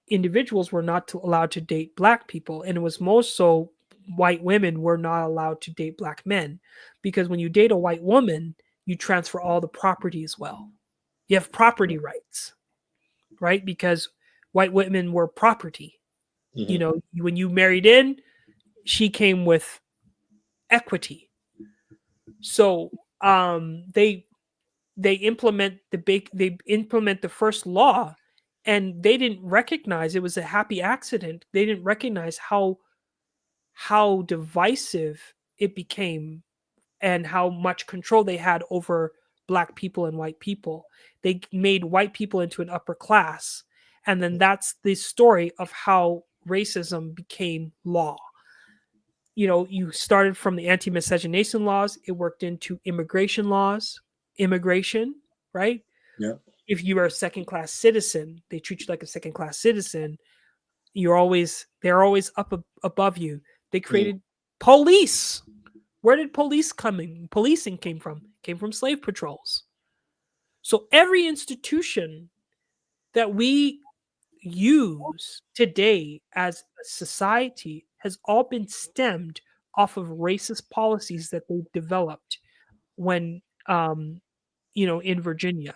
individuals were not allowed to date black people, and it was most so white women were not allowed to date black men, because when you date a white woman, you transfer all the property as well. You have property rights, right? Because white women were property. You know, when you married in, she came with equity. So they implement the first law, and they didn't recognize it was a happy accident. They didn't recognize how divisive it became and how much control they had over black people and white people. They made white people into an upper class. And then that's the story of how racism became law. You know, you started from the anti-miscegenation laws, it worked into immigration laws, immigration, right? Yeah. If you are a second class citizen, they treat you like a second class citizen. They're always above you. They created police. Where did policing came from? Came from slave patrols. So every institution that we use today as a society has all been stemmed off of racist policies that they've developed when in Virginia,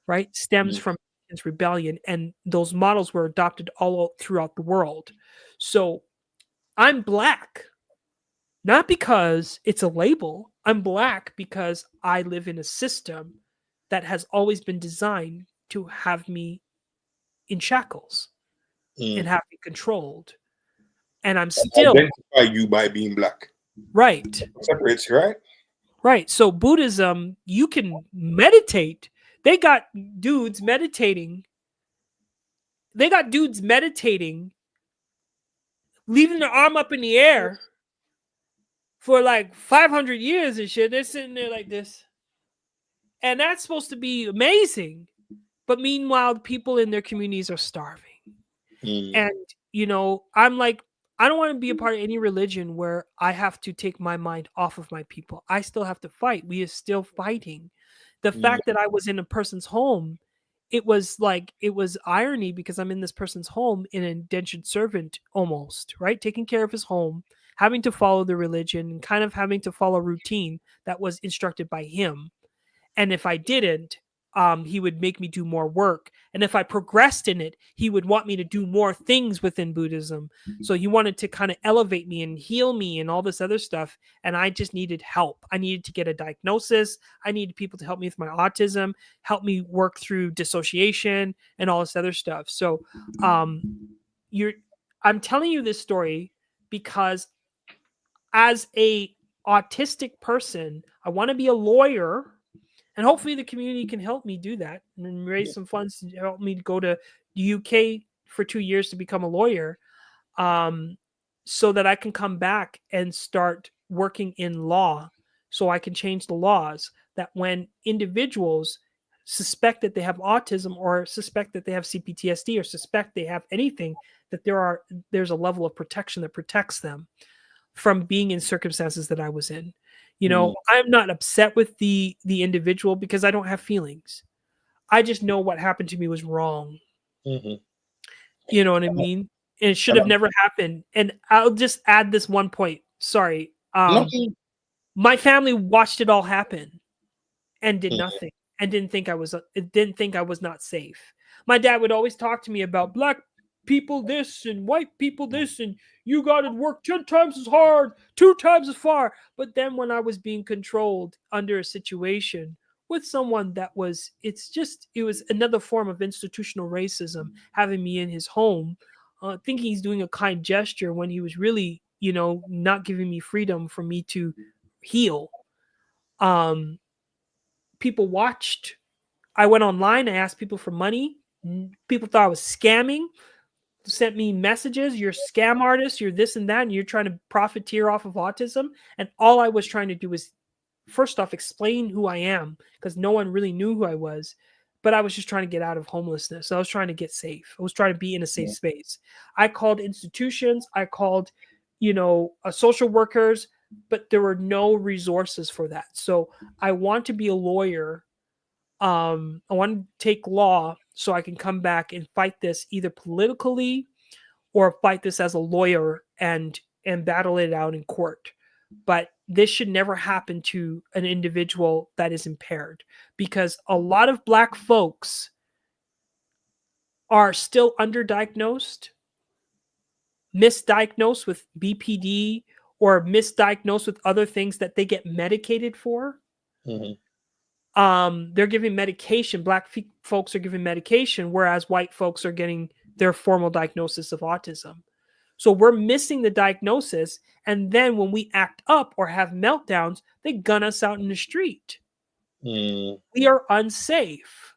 right? Stems from rebellion, and those models were adopted all throughout the world. So I'm black, not because it's a label. I'm black because I live in a system that has always been designed to have me in shackles and have me controlled. And I'm still identify you by being black. right. Separates you, right? Right. So Buddhism, you can meditate. They got dudes meditating. They got dudes meditating, leaving their arm up in the air for like 500 years and shit. They're sitting there like this. And that's supposed to be amazing. But meanwhile, the people in their communities are starving. And, I'm like, I don't want to be a part of any religion where I have to take my mind off of my people. I still have to fight. We are still fighting. The fact that I was in a person's home, it was irony because I'm in this person's home, in an indentured servant almost, right? Taking care of his home, having to follow the religion, kind of having to follow routine that was instructed by him. And if I didn't, he would make me do more work. And if I progressed in it, he would want me to do more things within Buddhism. So he wanted to kind of elevate me and heal me and all this other stuff. And I just needed help. I needed to get a diagnosis. I needed people to help me with my autism, help me work through dissociation and all this other stuff. So I'm telling you this story because as a autistic person, I want to be a lawyer. And hopefully the community can help me do that and raise some funds to help me go to the UK for 2 years to become a lawyer, so that I can come back and start working in law, so I can change the laws that when individuals suspect that they have autism or suspect that they have CPTSD or suspect they have anything, that there's a level of protection that protects them from being in circumstances that I was in. I'm not upset with the individual because I don't have feelings. I just know what happened to me was wrong. You know what I mean? And it should have never happened. And I'll just add this one point. Sorry. My family watched it all happen and did nothing and didn't think I was not safe. My dad would always talk to me about black people this and white people this, and you got to work 10 times as hard, 2 times as far. But then when I was being controlled under a situation with someone it was another form of institutional racism, having me in his home, thinking he's doing a kind gesture when he was really, not giving me freedom for me to heal. People watched. I went online, I asked people for money. People thought I was scamming, sent me messages, you're a scam artist, you're this and that, and you're trying to profiteer off of autism. And all I was trying to do was, first off, explain who I am, because no one really knew who I was. But I was just trying to get out of homelessness. I was trying to get safe. I was trying to be in a safe space. I called institutions. I called, social workers, but there were no resources for that. So I want to be a lawyer. I want to take law so I can come back and fight this either politically or fight this as a lawyer and battle it out in court. but this should never happen to an individual that is impaired, because a lot of Black folks are still underdiagnosed, misdiagnosed with BPD, or misdiagnosed with other things that they get medicated for. They're giving medication. Black folks are giving medication, whereas white folks are getting their formal diagnosis of autism. So we're missing the diagnosis, and then when we act up or have meltdowns, they gun us out in the street. We are unsafe.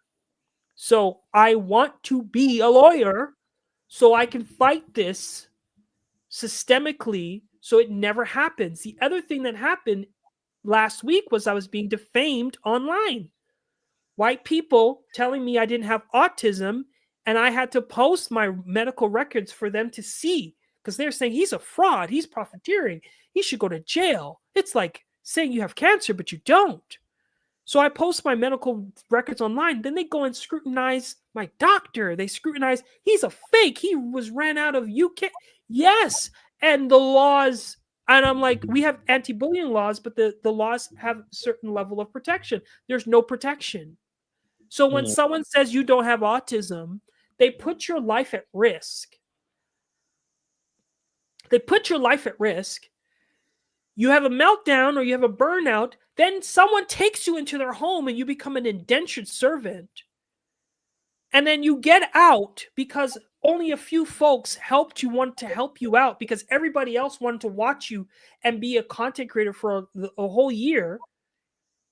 So I want to be a lawyer so I can fight this systemically so it never happens. The other thing that happened last week was I was being defamed online. White people telling me I didn't have autism, and I had to post my medical records for them to see, because they're saying he's a fraud, he's profiteering, he should go to jail. It's like saying you have cancer, but you don't. So I post my medical records online. Then they go and scrutinize my doctor. They scrutinize, he's a fake. He was ran out of UK. Yes. And the laws, and I'm like, we have anti-bullying laws, but the laws have a certain level of protection. There's no protection. So when someone says you don't have autism, they put your life at risk. They put your life at risk. You have a meltdown or you have a burnout, then someone takes you into their home and you become an indentured servant. And then you get out because only a few folks helped you, want to help you out, because everybody else wanted to watch you and be a content creator for a whole year.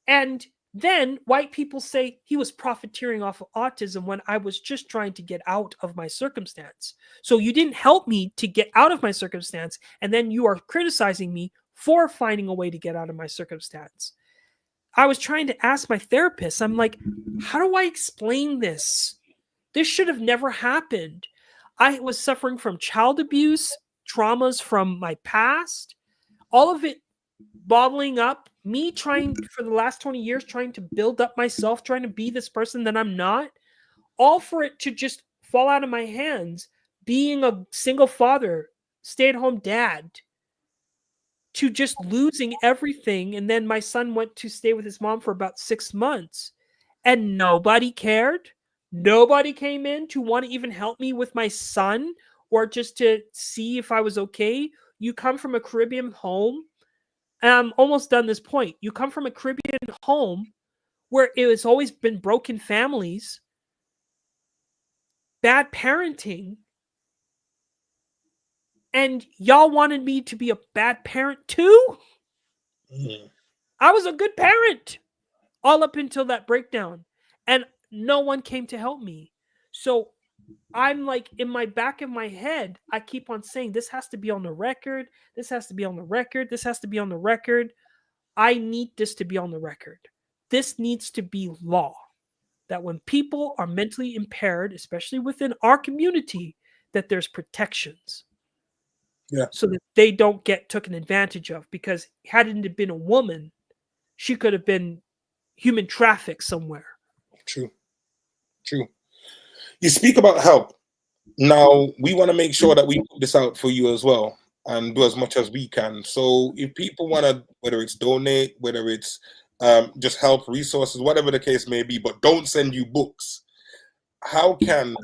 And then white people say he was profiteering off of autism when I was just trying to get out of my circumstance. So you didn't help me to get out of my circumstance, and then you are criticizing me for finding a way to get out of my circumstance. I was trying to ask my therapist, I'm like, how do I explain this? This should have never happened. I was suffering from child abuse, traumas from my past, all of it bottling up, me trying for the last 20 years, trying to build up myself, trying to be this person that I'm not, all for it to just fall out of my hands, being a single father, stay-at-home dad, to just losing everything. And then my son went to stay with his mom for about 6 months, and nobody cared. Nobody came in to want to even help me with my son or just to see if I was okay. You come from a Caribbean home, and I'm almost done this point. You come from a Caribbean home where it has always been broken families, bad parenting, and y'all wanted me to be a bad parent too? I was a good parent all up until that breakdown, and no one came to help me. So I'm like, in my back of my head, I keep on saying, this has to be on the record. This has to be on the record. This has to be on the record. I need this to be on the record. This needs to be law. That when people are mentally impaired, especially within our community, that there's protections. Yeah. So that they don't get taken advantage of. Because had it been a woman, she could have been human trafficked somewhere. True. You speak about help. Now, we want to make sure that we put this out for you as well and do as much as we can. So if people want to, whether it's donate, whether it's just help, resources, whatever the case may be, but don't send you books, how can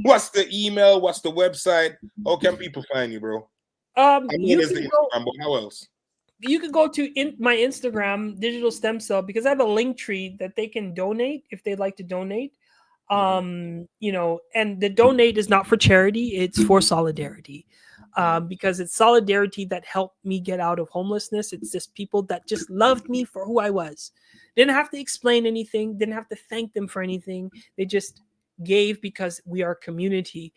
what's the email, what's the website, how can people find you, bro? I mean, there's the Instagram, but how else? You can go to my Instagram, Digital Stem Cell, because I have a link tree that they can donate if they'd like to donate. And the donate is not for charity, it's for solidarity. Because it's solidarity that helped me get out of homelessness. It's just people that just loved me for who I was. Didn't have to explain anything, didn't have to thank them for anything. They just gave because we are a community.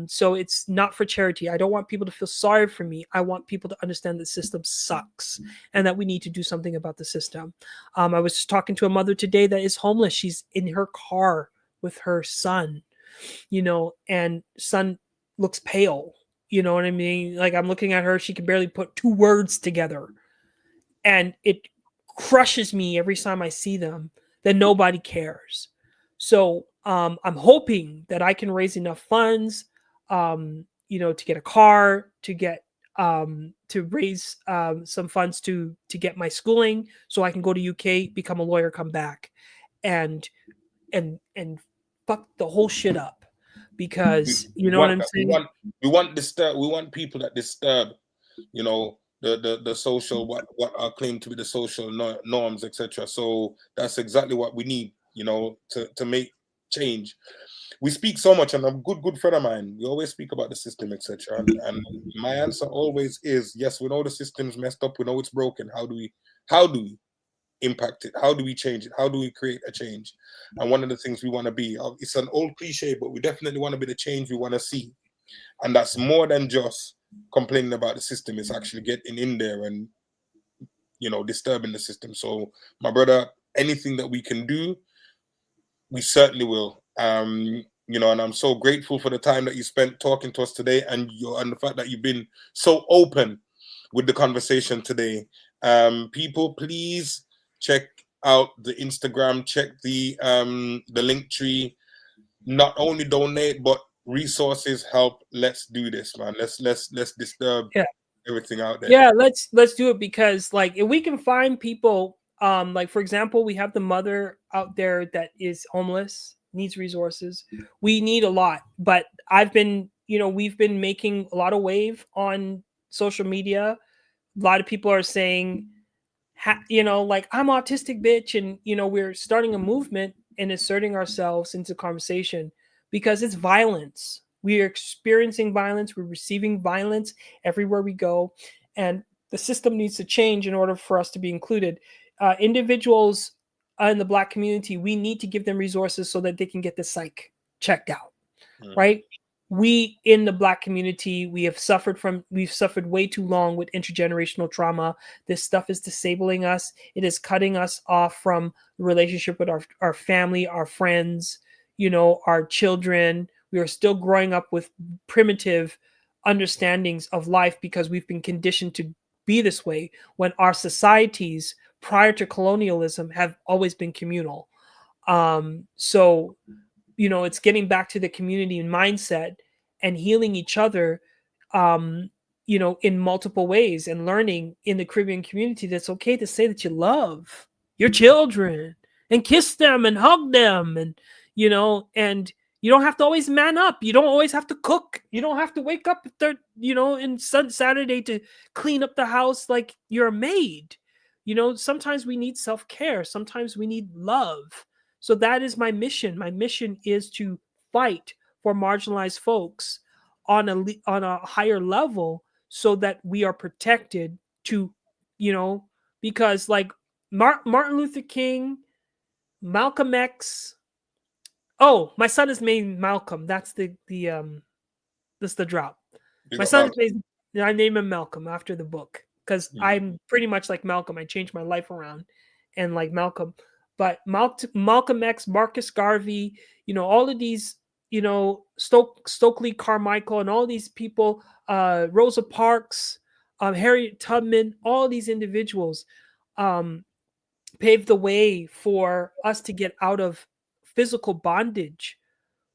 So it's not for charity. I don't want people to feel sorry for me. I want people to understand the system sucks and that we need to do something about the system. I was just talking to a mother today that is homeless. She's in her car with her son, and son looks pale. You know what I mean? Like, I'm looking at her, she can barely put 2 words together. And it crushes me every time I see them that nobody cares. So I'm hoping that I can raise enough funds to get a car, to get to raise some funds to get my schooling so I can go to UK, become a lawyer, come back, and and fuck the whole shit up, because you We know what want I'm that. saying? We want disturb. We want people that disturb. You know, the social, what are claimed to be the social norms, etc. So that's exactly what we need. You know, to make change. We speak so much, and a good friend of mine, we always speak about the system, etc. And my answer always is yes. We know the system's messed up. We know it's broken. How do we impact it? How do we change it? How do we create a change? And one of the things we want to be, it's an old cliche, but we definitely want to be the change we want to see. And that's more than just complaining about the system. It's actually getting in there and, disturbing the system. So, my brother, anything that we can do, we certainly will. And I'm so grateful for the time that you spent talking to us today, and the fact that you've been so open with the conversation today. People, please check out the Instagram, check the link tree. Not only donate, but resources help. Let's do this, man. Let's disturb Yeah. everything out there. Yeah, let's do it, because like if we can find people, like for example, we have the mother out there that is homeless, needs resources. We need a lot, but we've been making a lot of wave on social media. A lot of people are saying, like, I'm autistic, bitch, and we're starting a movement and inserting ourselves into conversation, because it's violence. We are experiencing violence. We're receiving violence everywhere we go, and the system needs to change in order for us to be included. Individuals in the Black community, we need to give them resources so that they can get the psych checked out, right? We in the Black community, we've suffered way too long with intergenerational trauma. This stuff is disabling us. It is cutting us off from the relationship with our family, our friends, our children. We are still growing up with primitive understandings of life because we've been conditioned to be this way, when our societies prior to colonialism have always been communal. So it's getting back to the community mindset and healing each other, in multiple ways, and learning in the Caribbean community that's okay to say that you love your children and kiss them and hug them, and you don't have to always man up. You don't always have to cook. You don't have to wake up in Saturday to clean up the house like you're a maid. Sometimes we need self-care. Sometimes we need love. So that is my mission. My mission is to fight for marginalized folks on a higher level, so that we are protected to, because like Martin Luther King, Malcolm X. Oh, my son is named Malcolm. That's the drop. Big My up, son Malcolm. is named. I name him Malcolm after the book, because I'm pretty much like Malcolm. I changed my life around, and like Malcolm. But Malcolm X, Marcus Garvey, all of these, Stokely Carmichael, and all these people, Rosa Parks, Harriet Tubman, all these individuals, paved the way for us to get out of physical bondage.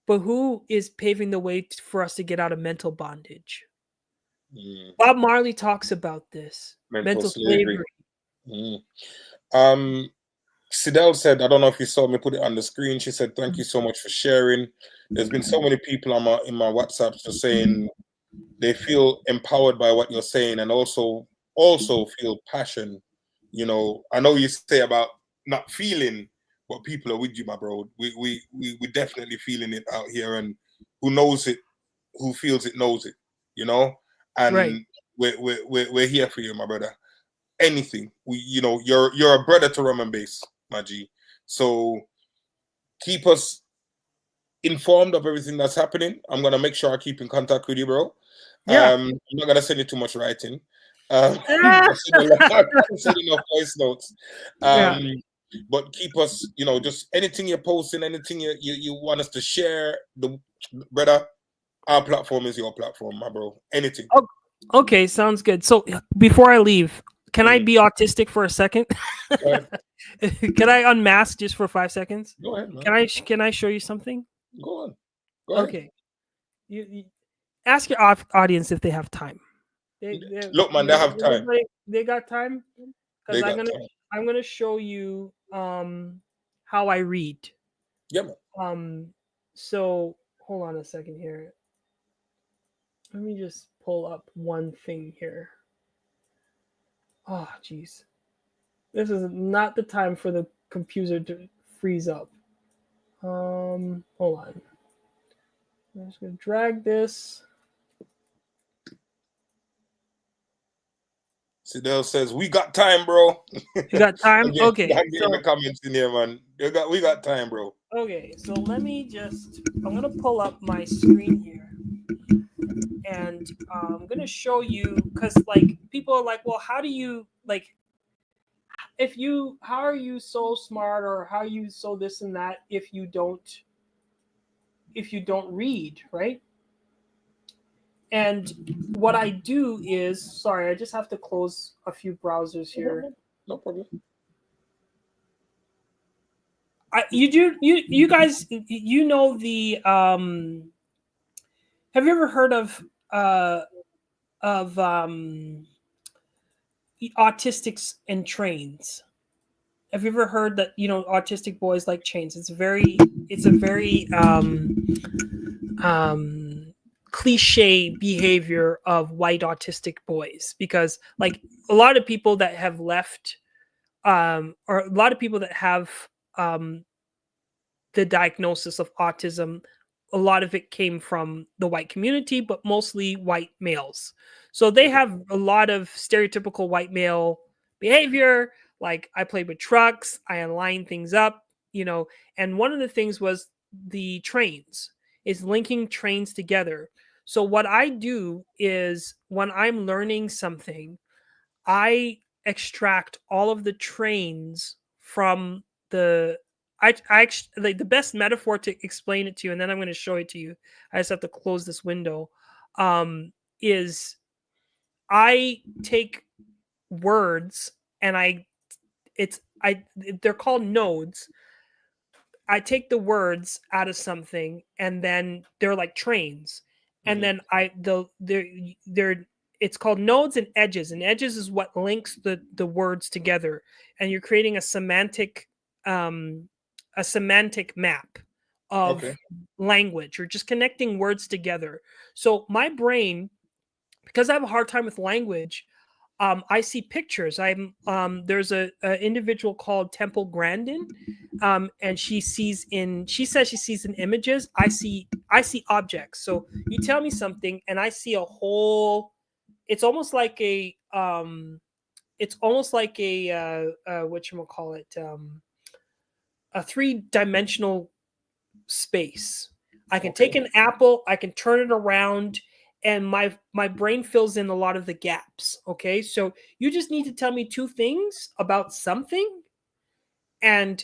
But who is paving the way for us to get out of mental bondage? Bob Marley talks about this Mental mental slavery. slavery. Sidel said, I don't know if you saw me put it on the screen. She said, thank you so much for sharing. There's been so many people in my WhatsApps just saying they feel empowered by what you're saying, and also feel passion. I know you say about not feeling, but people are with you, my bro. We definitely feeling it out here, and who knows it, who feels it knows it, Right. and we're here for you, my brother. Anything, you're a brother to Rum and Bass, my G. So keep us informed of everything that's happening. I'm gonna make sure I keep in contact with you, bro. Yeah. I'm not gonna send you too much writing. I Ah! send enough voice notes. Yeah. But keep us, just anything you're posting, anything you want us to share, the brother, our platform is your platform, my bro. Anything. Oh, okay, sounds good. So before I leave, can I be autistic for a second? Go ahead. Can I unmask just for 5 seconds? Go ahead, man. Can I show you something? Go on. Go ahead. Okay. You Ask your audience if they have time. Look, man, they have time. Everybody, they got time because They got time. I'm gonna show you how I read. Yeah, man. So hold on a second here. Let me just pull up one thing here. Oh, jeez. This is not the time for the computer to freeze up. Hold on. I'm just gonna drag this. Sidel says, "We got time, bro." You got time? Again, Okay. I'm getting the comments in here, man. We got time, bro. Okay, so let me just, I'm going to pull up my screen here. And I'm going to show you, because like people are like, well, how do you, like, how are you so smart or how are you so this and that if you don't read, right? And what I do is, sorry, I just have to close a few browsers here. No problem. You guys, you know the, have you ever heard of autistics and trains? Have you ever heard that autistic boys like chains? It's a very um, cliche behavior of white autistic boys, because like a lot of people that have left or a lot of people that have um, the diagnosis of autism, a lot of it came from the white community, but mostly white males. So they have a lot of stereotypical white male behavior. Like, I played with trucks, I align things up, and one of the things was the trains, is linking trains together. So what I do is when I'm learning something, I extract all of the trains from the like the best metaphor to explain it to you, and then I'm going to show it to you. I just have to close this window. Is I take words and they're called nodes. I take the words out of something and then they're like trains. And then they're it's called nodes and edges. And edges is what links the words together. And you're creating um a semantic map of Okay. language. You're just connecting words together. So my brain, because I have a hard time with language, I see pictures. There's a individual called Temple Grandin, and she says she sees in images. I see objects. So you tell me something, and I see a whole. It's almost like what you call it, a 3-dimensional space. I can take an apple, I can turn it around, and my brain fills in a lot of the gaps. Okay, so you just need to tell me 2 things about something, and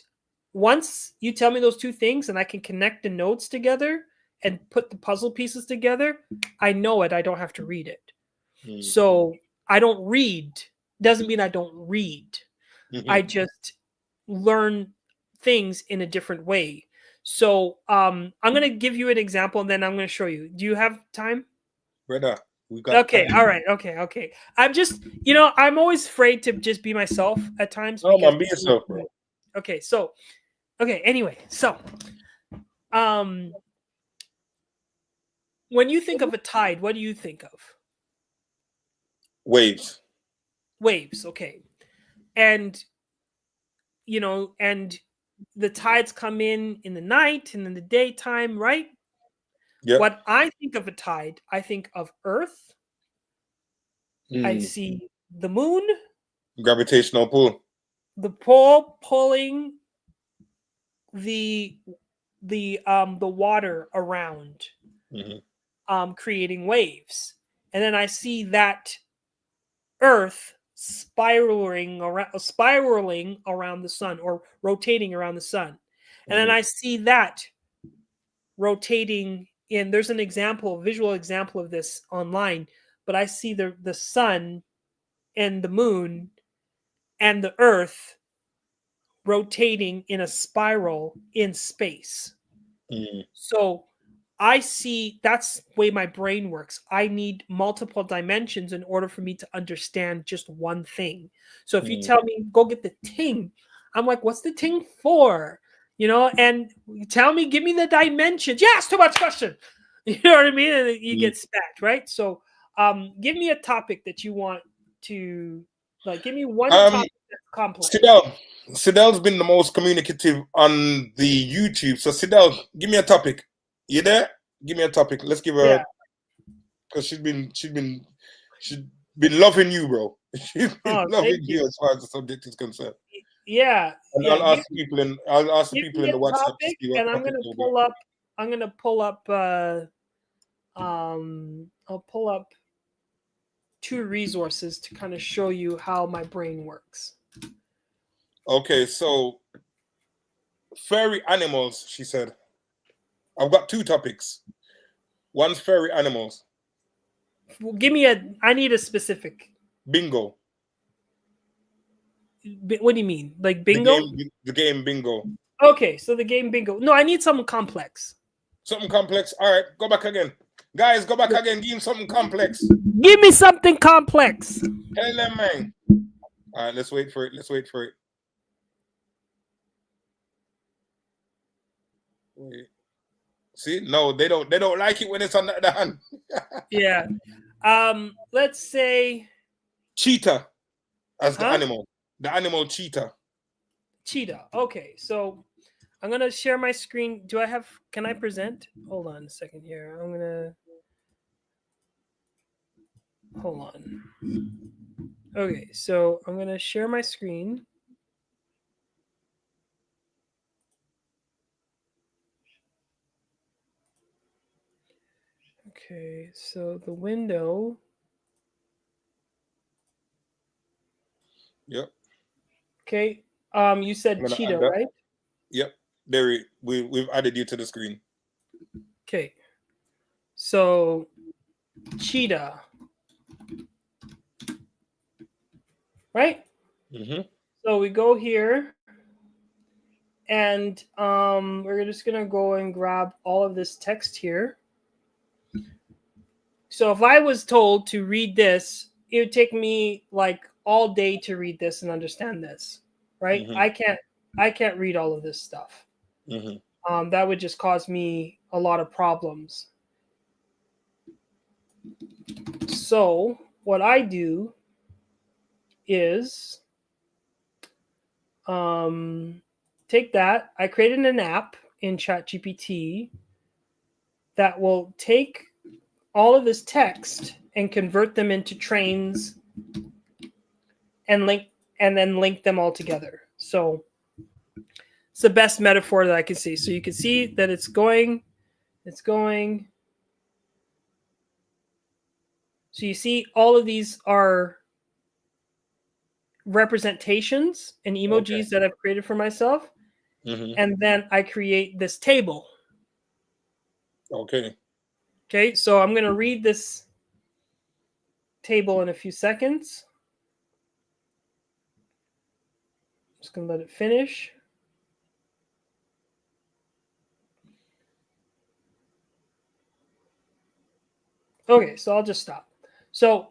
once you tell me those 2 things and I can connect the nodes together and put the puzzle pieces together, I know it. I don't have to read it. So I don't read. Doesn't mean I don't read. I just learn things in a different way. So I'm gonna give you an example and then I'm gonna show you. Do you have time? Brother, we got Okay, time. all right, okay. I'm just, I'm always afraid to just be myself at times No, because man, be yourself, bro. okay, so anyway, so um when you think of a tide, what do you think of? Waves. Waves, okay. And and the tides come in the night and in the daytime, right? Yeah. What I think of a tide, I think of Earth. I see the moon, Gravitational pull. the pole pulling the water around, creating waves, and then I see that Earth spiraling around the sun, or rotating around the sun, and then I see that rotating in. There's an example, visual example of this online, but I see the sun and the moon and the Earth rotating in a spiral in space. So I see that's the way my brain works. I need multiple dimensions in order for me to understand just one thing. So if you tell me go get the ting, I'm like, what's the ting for? You know, and tell me, give me the dimensions. Yeah, it's too much question. You know what I mean? And you get spat, right? So give me a topic that you want to like. Give me one topic that's complex. Sidel's been the most communicative on the YouTube. So Sidel, give me a topic. You there? Give me a topic. Let's give her because she's been loving you, bro. She's been loving you as far as the subject is concerned. Yeah. And I'll ask the people in the WhatsApp topic, to see what and I'm gonna pull up I'll pull up two resources to kind of show you how my brain works. Okay, so furry animals, she said. I've got two topics. One's furry animals. Well, I need a specific. Bingo. What do you mean? Like bingo? The game bingo. Okay, so the game bingo. No, I need something complex. Something complex. All right, go back again. Guys, go back again. Give him something complex. Give me something complex. Tell them, man. All right, let's wait for it. Wait. See, no, they don't like it when it's on the hand. Yeah. Let's say cheetah as the animal. The animal cheetah. Cheetah. Okay, so I'm gonna share my screen. Can I present? Hold on a second here. Hold on. Okay, so I'm gonna share my screen. Okay, so the window. Yep. Okay. You said cheetah, right? Yep. There we've added you to the screen. Okay. So cheetah. Right? Mm-hmm. So we go here and we're just gonna go and grab all of this text here. So if I was told to read this, it would take me like all day to read this and understand this, right? Mm-hmm. I can't read all of this stuff. Mm-hmm. That would just cause me a lot of problems. So what I do is take that. I created an app in ChatGPT that will take all of this text and convert them into trains and then link them all together. So it's the best metaphor that I can see. So you can see that it's going. So you see all of these are representations and emojis that I've created for myself. Mm-hmm. And then I create this table. Okay, so I'm going to read this table in a few seconds. I'm just going to let it finish. Okay, so I'll just stop. So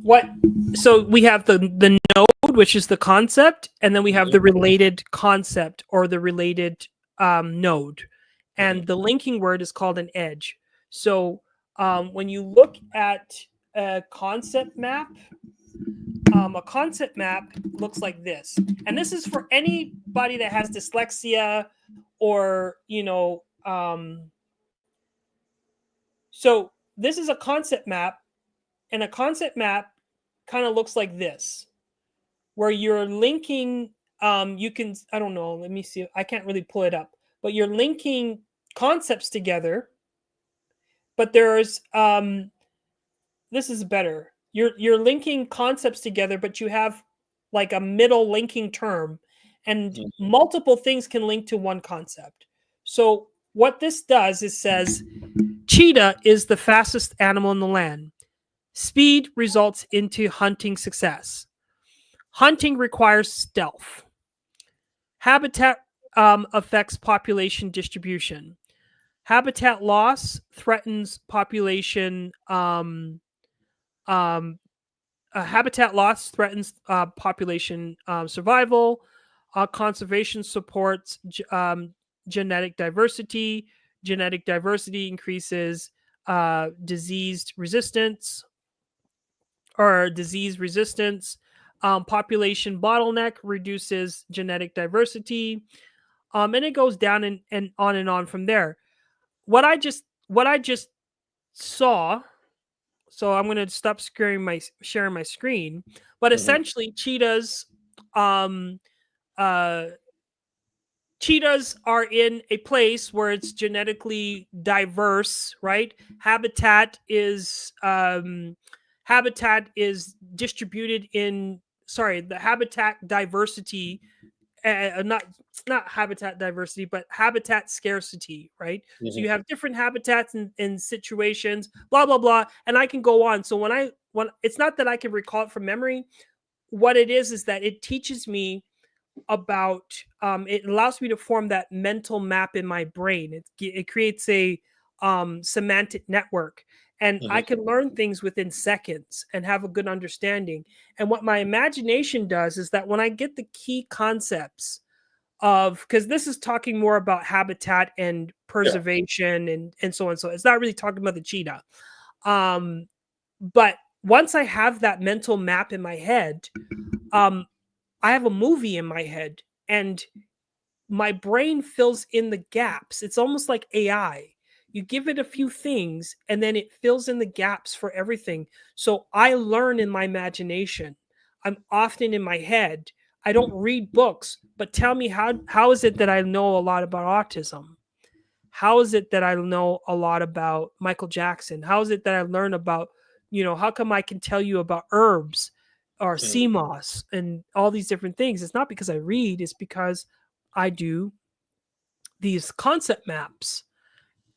we have the node, which is the concept, and then we have the related concept or the related node. And the linking word is called an edge. So when you look at a concept map looks like this. And this is for anybody that has dyslexia or, so this is a concept map, and a concept map kind of looks like this, where you're linking, you can, I don't know, let me see, I can't really pull it up, but you're linking concepts together, but there's, this is better. You're linking concepts together, but you have like a middle linking term, and multiple things can link to one concept. So what this does is says, cheetah is the fastest animal in the land. Speed results into hunting success. Hunting requires stealth. Habitat affects population distribution. Habitat loss threatens population. Um, Habitat loss threatens population survival. Conservation supports genetic diversity. Genetic diversity increases disease resistance or disease resistance. Population bottleneck reduces genetic diversity, and it goes down and on from there. What I just saw. So I'm going to stop sharing my screen. But Mhm. essentially, um, uh, cheetahs are in a place where it's genetically diverse, right? Habitat is distributed in. Sorry, the habitat diversity, not habitat diversity, but habitat scarcity, right? So Mhm. you have different habitats and situations, blah blah blah, and I can go on. So when it's not that I can recall it from memory, what it is that it teaches me about it allows me to form that mental map in my brain. It creates a semantic network, and I Mhm. can learn things within seconds and have a good understanding. And what my imagination does is that when I get the key concepts of, because this is talking more about habitat and Yeah. preservation and so on, so it's not really talking about the cheetah. um but once I have that mental map in my head, um I have a movie in my head, and my brain fills in the gaps. It's almost like AI. You give it a few things and then it fills in the gaps for everything. So I learn in my imagination. I'm often in my head. I don't read books, but tell me, how is it that I know a lot about autism? How is it that I know a lot about Michael Jackson? How is it that I learn about, how come I can tell you about herbs or sea Mhm. moss and all these different things? It's not because I read, it's because I do these concept maps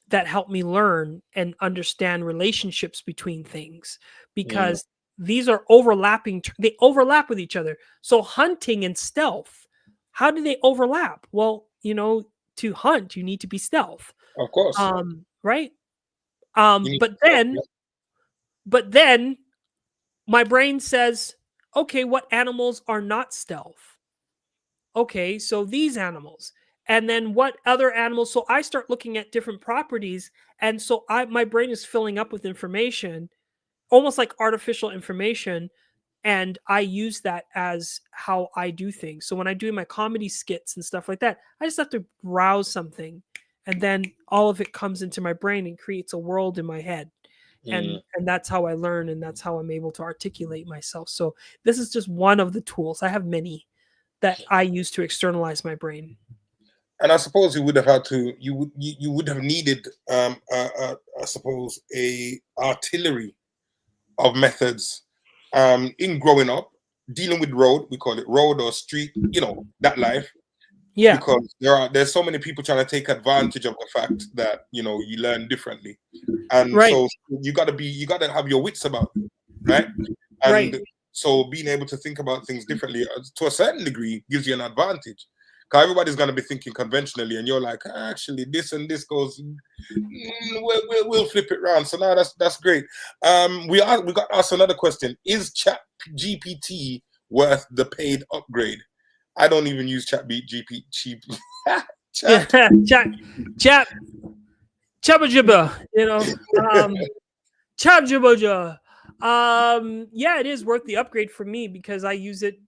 that help me learn and understand relationships between things, Mhm. because these are overlapping, they overlap with each other. So hunting and stealth, how do they overlap? Well, to hunt you need to be stealth. Of course. Right. You need But to help. then, but then my brain says, okay, what animals are not stealth? Okay, so these animals. And then what other animals? So I start looking at different properties. And so my brain is filling up with information, almost like artificial information. And I use that as how I do things. So when I do my comedy skits and stuff like that, I just have to browse something, and then all of it comes into my brain and creates a world in my head. Mhm. And that's how I learn, and that's how I'm able to articulate myself. So this is just one of the tools. I have many that I use to externalize my brain. And I suppose you would have had to. You would have needed. I suppose a artillery of methods. In growing up, dealing with road, we call it road or street. That life, Yeah. because there's so many people trying to take advantage of the fact that you learn differently, and Right. so you got to have your wits about you, right? Right. And so being able to think about things differently to a certain degree gives you an advantage, because everybody's going to be thinking conventionally, and you're like, actually this and this goes, we'll flip it around. So now that's great. We got asked another question: is chat GPT worth the paid upgrade? I don't even use chat gp cheap Yeah. chat. Chat chabba jibba, chat jibba ja. Yeah, it is worth the upgrade for me because I use it.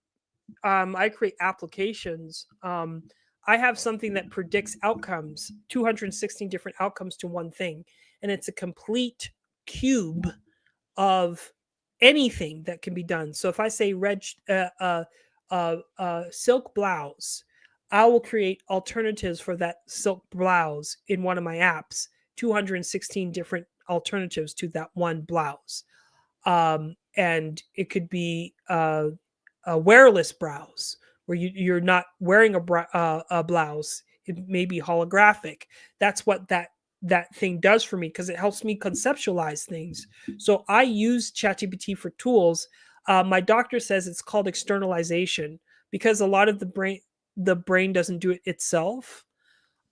I create applications. I have something that predicts outcomes, 216 different outcomes to one thing, and it's a complete cube of anything that can be done. So if I say silk blouse, I will create alternatives for that silk blouse in one of my apps. 216 different alternatives to that one blouse, and it could be a wearless blouse where you're not wearing a blouse. It may be holographic. That's what that thing does for me because it helps me conceptualize things. So I use ChatGPT for tools. My doctor says it's called externalization because a lot of the brain doesn't do it itself,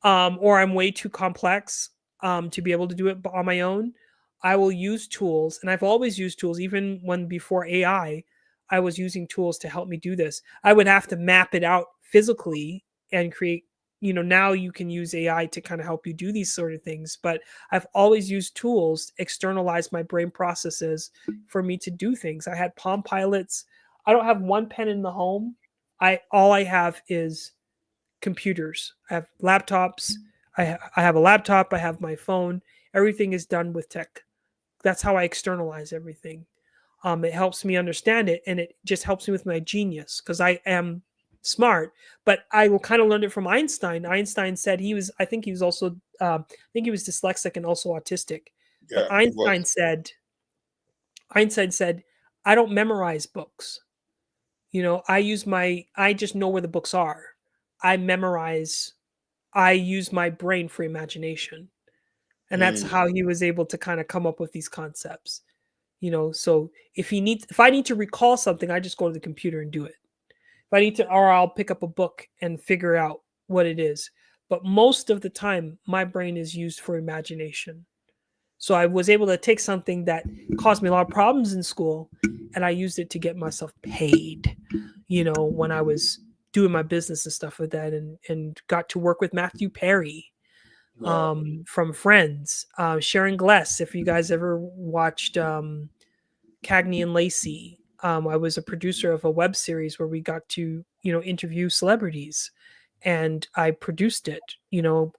or I'm way too complex to be able to do it on my own, I will use tools. And I've always used tools, even when before AI, I was using tools to help me do this. I would have to map it out physically and create, now you can use AI to kind of help you do these sort of things. But I've always used tools to externalize my brain processes for me to do things. I had Palm Pilots. I don't have one pen in the home. All I have is computers. I have laptops. I have a laptop. I have my phone. Everything is done with tech. That's how I externalize everything. It helps me understand it, and it just helps me with my genius because I am smart. But I kind of learned it from Einstein. Einstein said I think he was also, I think he was dyslexic and also autistic. But Yeah, it was. Einstein said, I don't memorize books. I just know where the books are. I memorize, I use my brain for imagination. And that's Mm, how he was able to kind of come up with these concepts. So if I need to recall something, I just go to the computer and do it. If I need to, or I'll pick up a book and figure out what it is. But most of the time, my brain is used for imagination. So I was able to take something that caused me a lot of problems in school, and I used it to get myself paid. When I was doing my business and stuff like that, and got to work with Matthew Perry yeah, from Friends, Sharon Gless. If you guys ever watched Cagney and Lacey, I was a producer of a web series where we got to interview celebrities, and I produced it.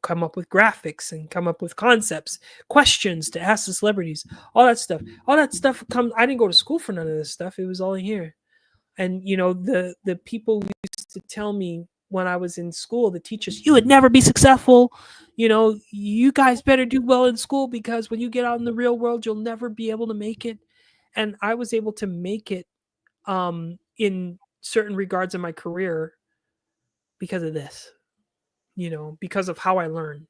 Come up with graphics and come up with concepts, questions to ask the celebrities, all that stuff. All that stuff comes. I didn't go to school for none of this stuff. It was all in here. And the people used to tell me when I was in school, the teachers, you would never be successful. You guys better do well in school because when you get out in the real world, you'll never be able to make it. And I was able to make it in certain regards in my career because of this. Because of how I learn.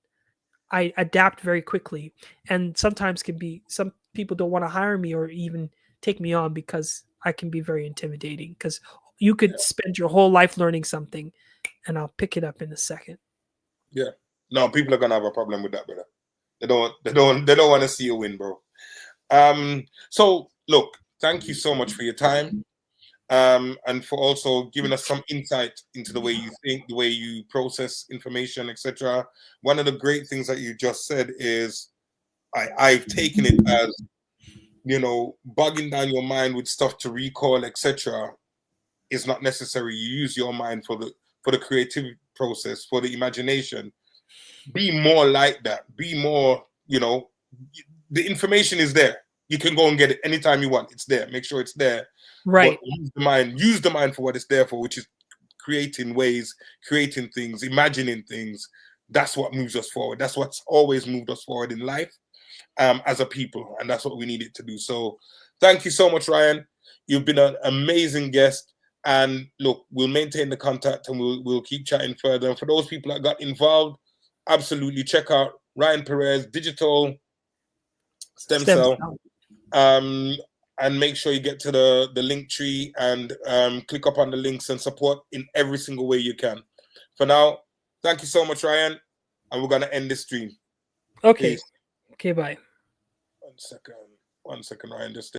I adapt very quickly, and sometimes some people don't want to hire me or even take me on because I can be very intimidating. Because you could yeah, spend your whole life learning something, and I'll pick it up in a second. yeah. No, people are gonna have a problem with that, brother. They don't want to see you win, bro. So look, thank you so much for your time. And for also giving us some insight into the way you think, the way you process information, etc. One of the great things that you just said is I've taken it as, bogging down your mind with stuff to recall, etc. is not necessary. You use your mind for the creative process, for the imagination. Be more like that. Be more, the information is there. You can go and get it anytime you want. It's there. Make sure it's there. But Right. use the mind for what it's there for, which is creating ways, creating things, imagining things. That's what moves us forward. That's what's always moved us forward in life, as a people. And that's what we needed to do. So thank you so much, Ryan. You've been an amazing guest. And look, we'll maintain the contact and we'll keep chatting further. And for those people that got involved, absolutely check out Ryan Perez, Digital Stem Stem Cell. cell. Um, and make sure you get to the link tree and click up on the links and support in every single way you can. For now, thank you so much, Ryan. And we're going to end this stream. Okay. Peace. Okay. Bye. 1 second. 1 second, Ryan. Just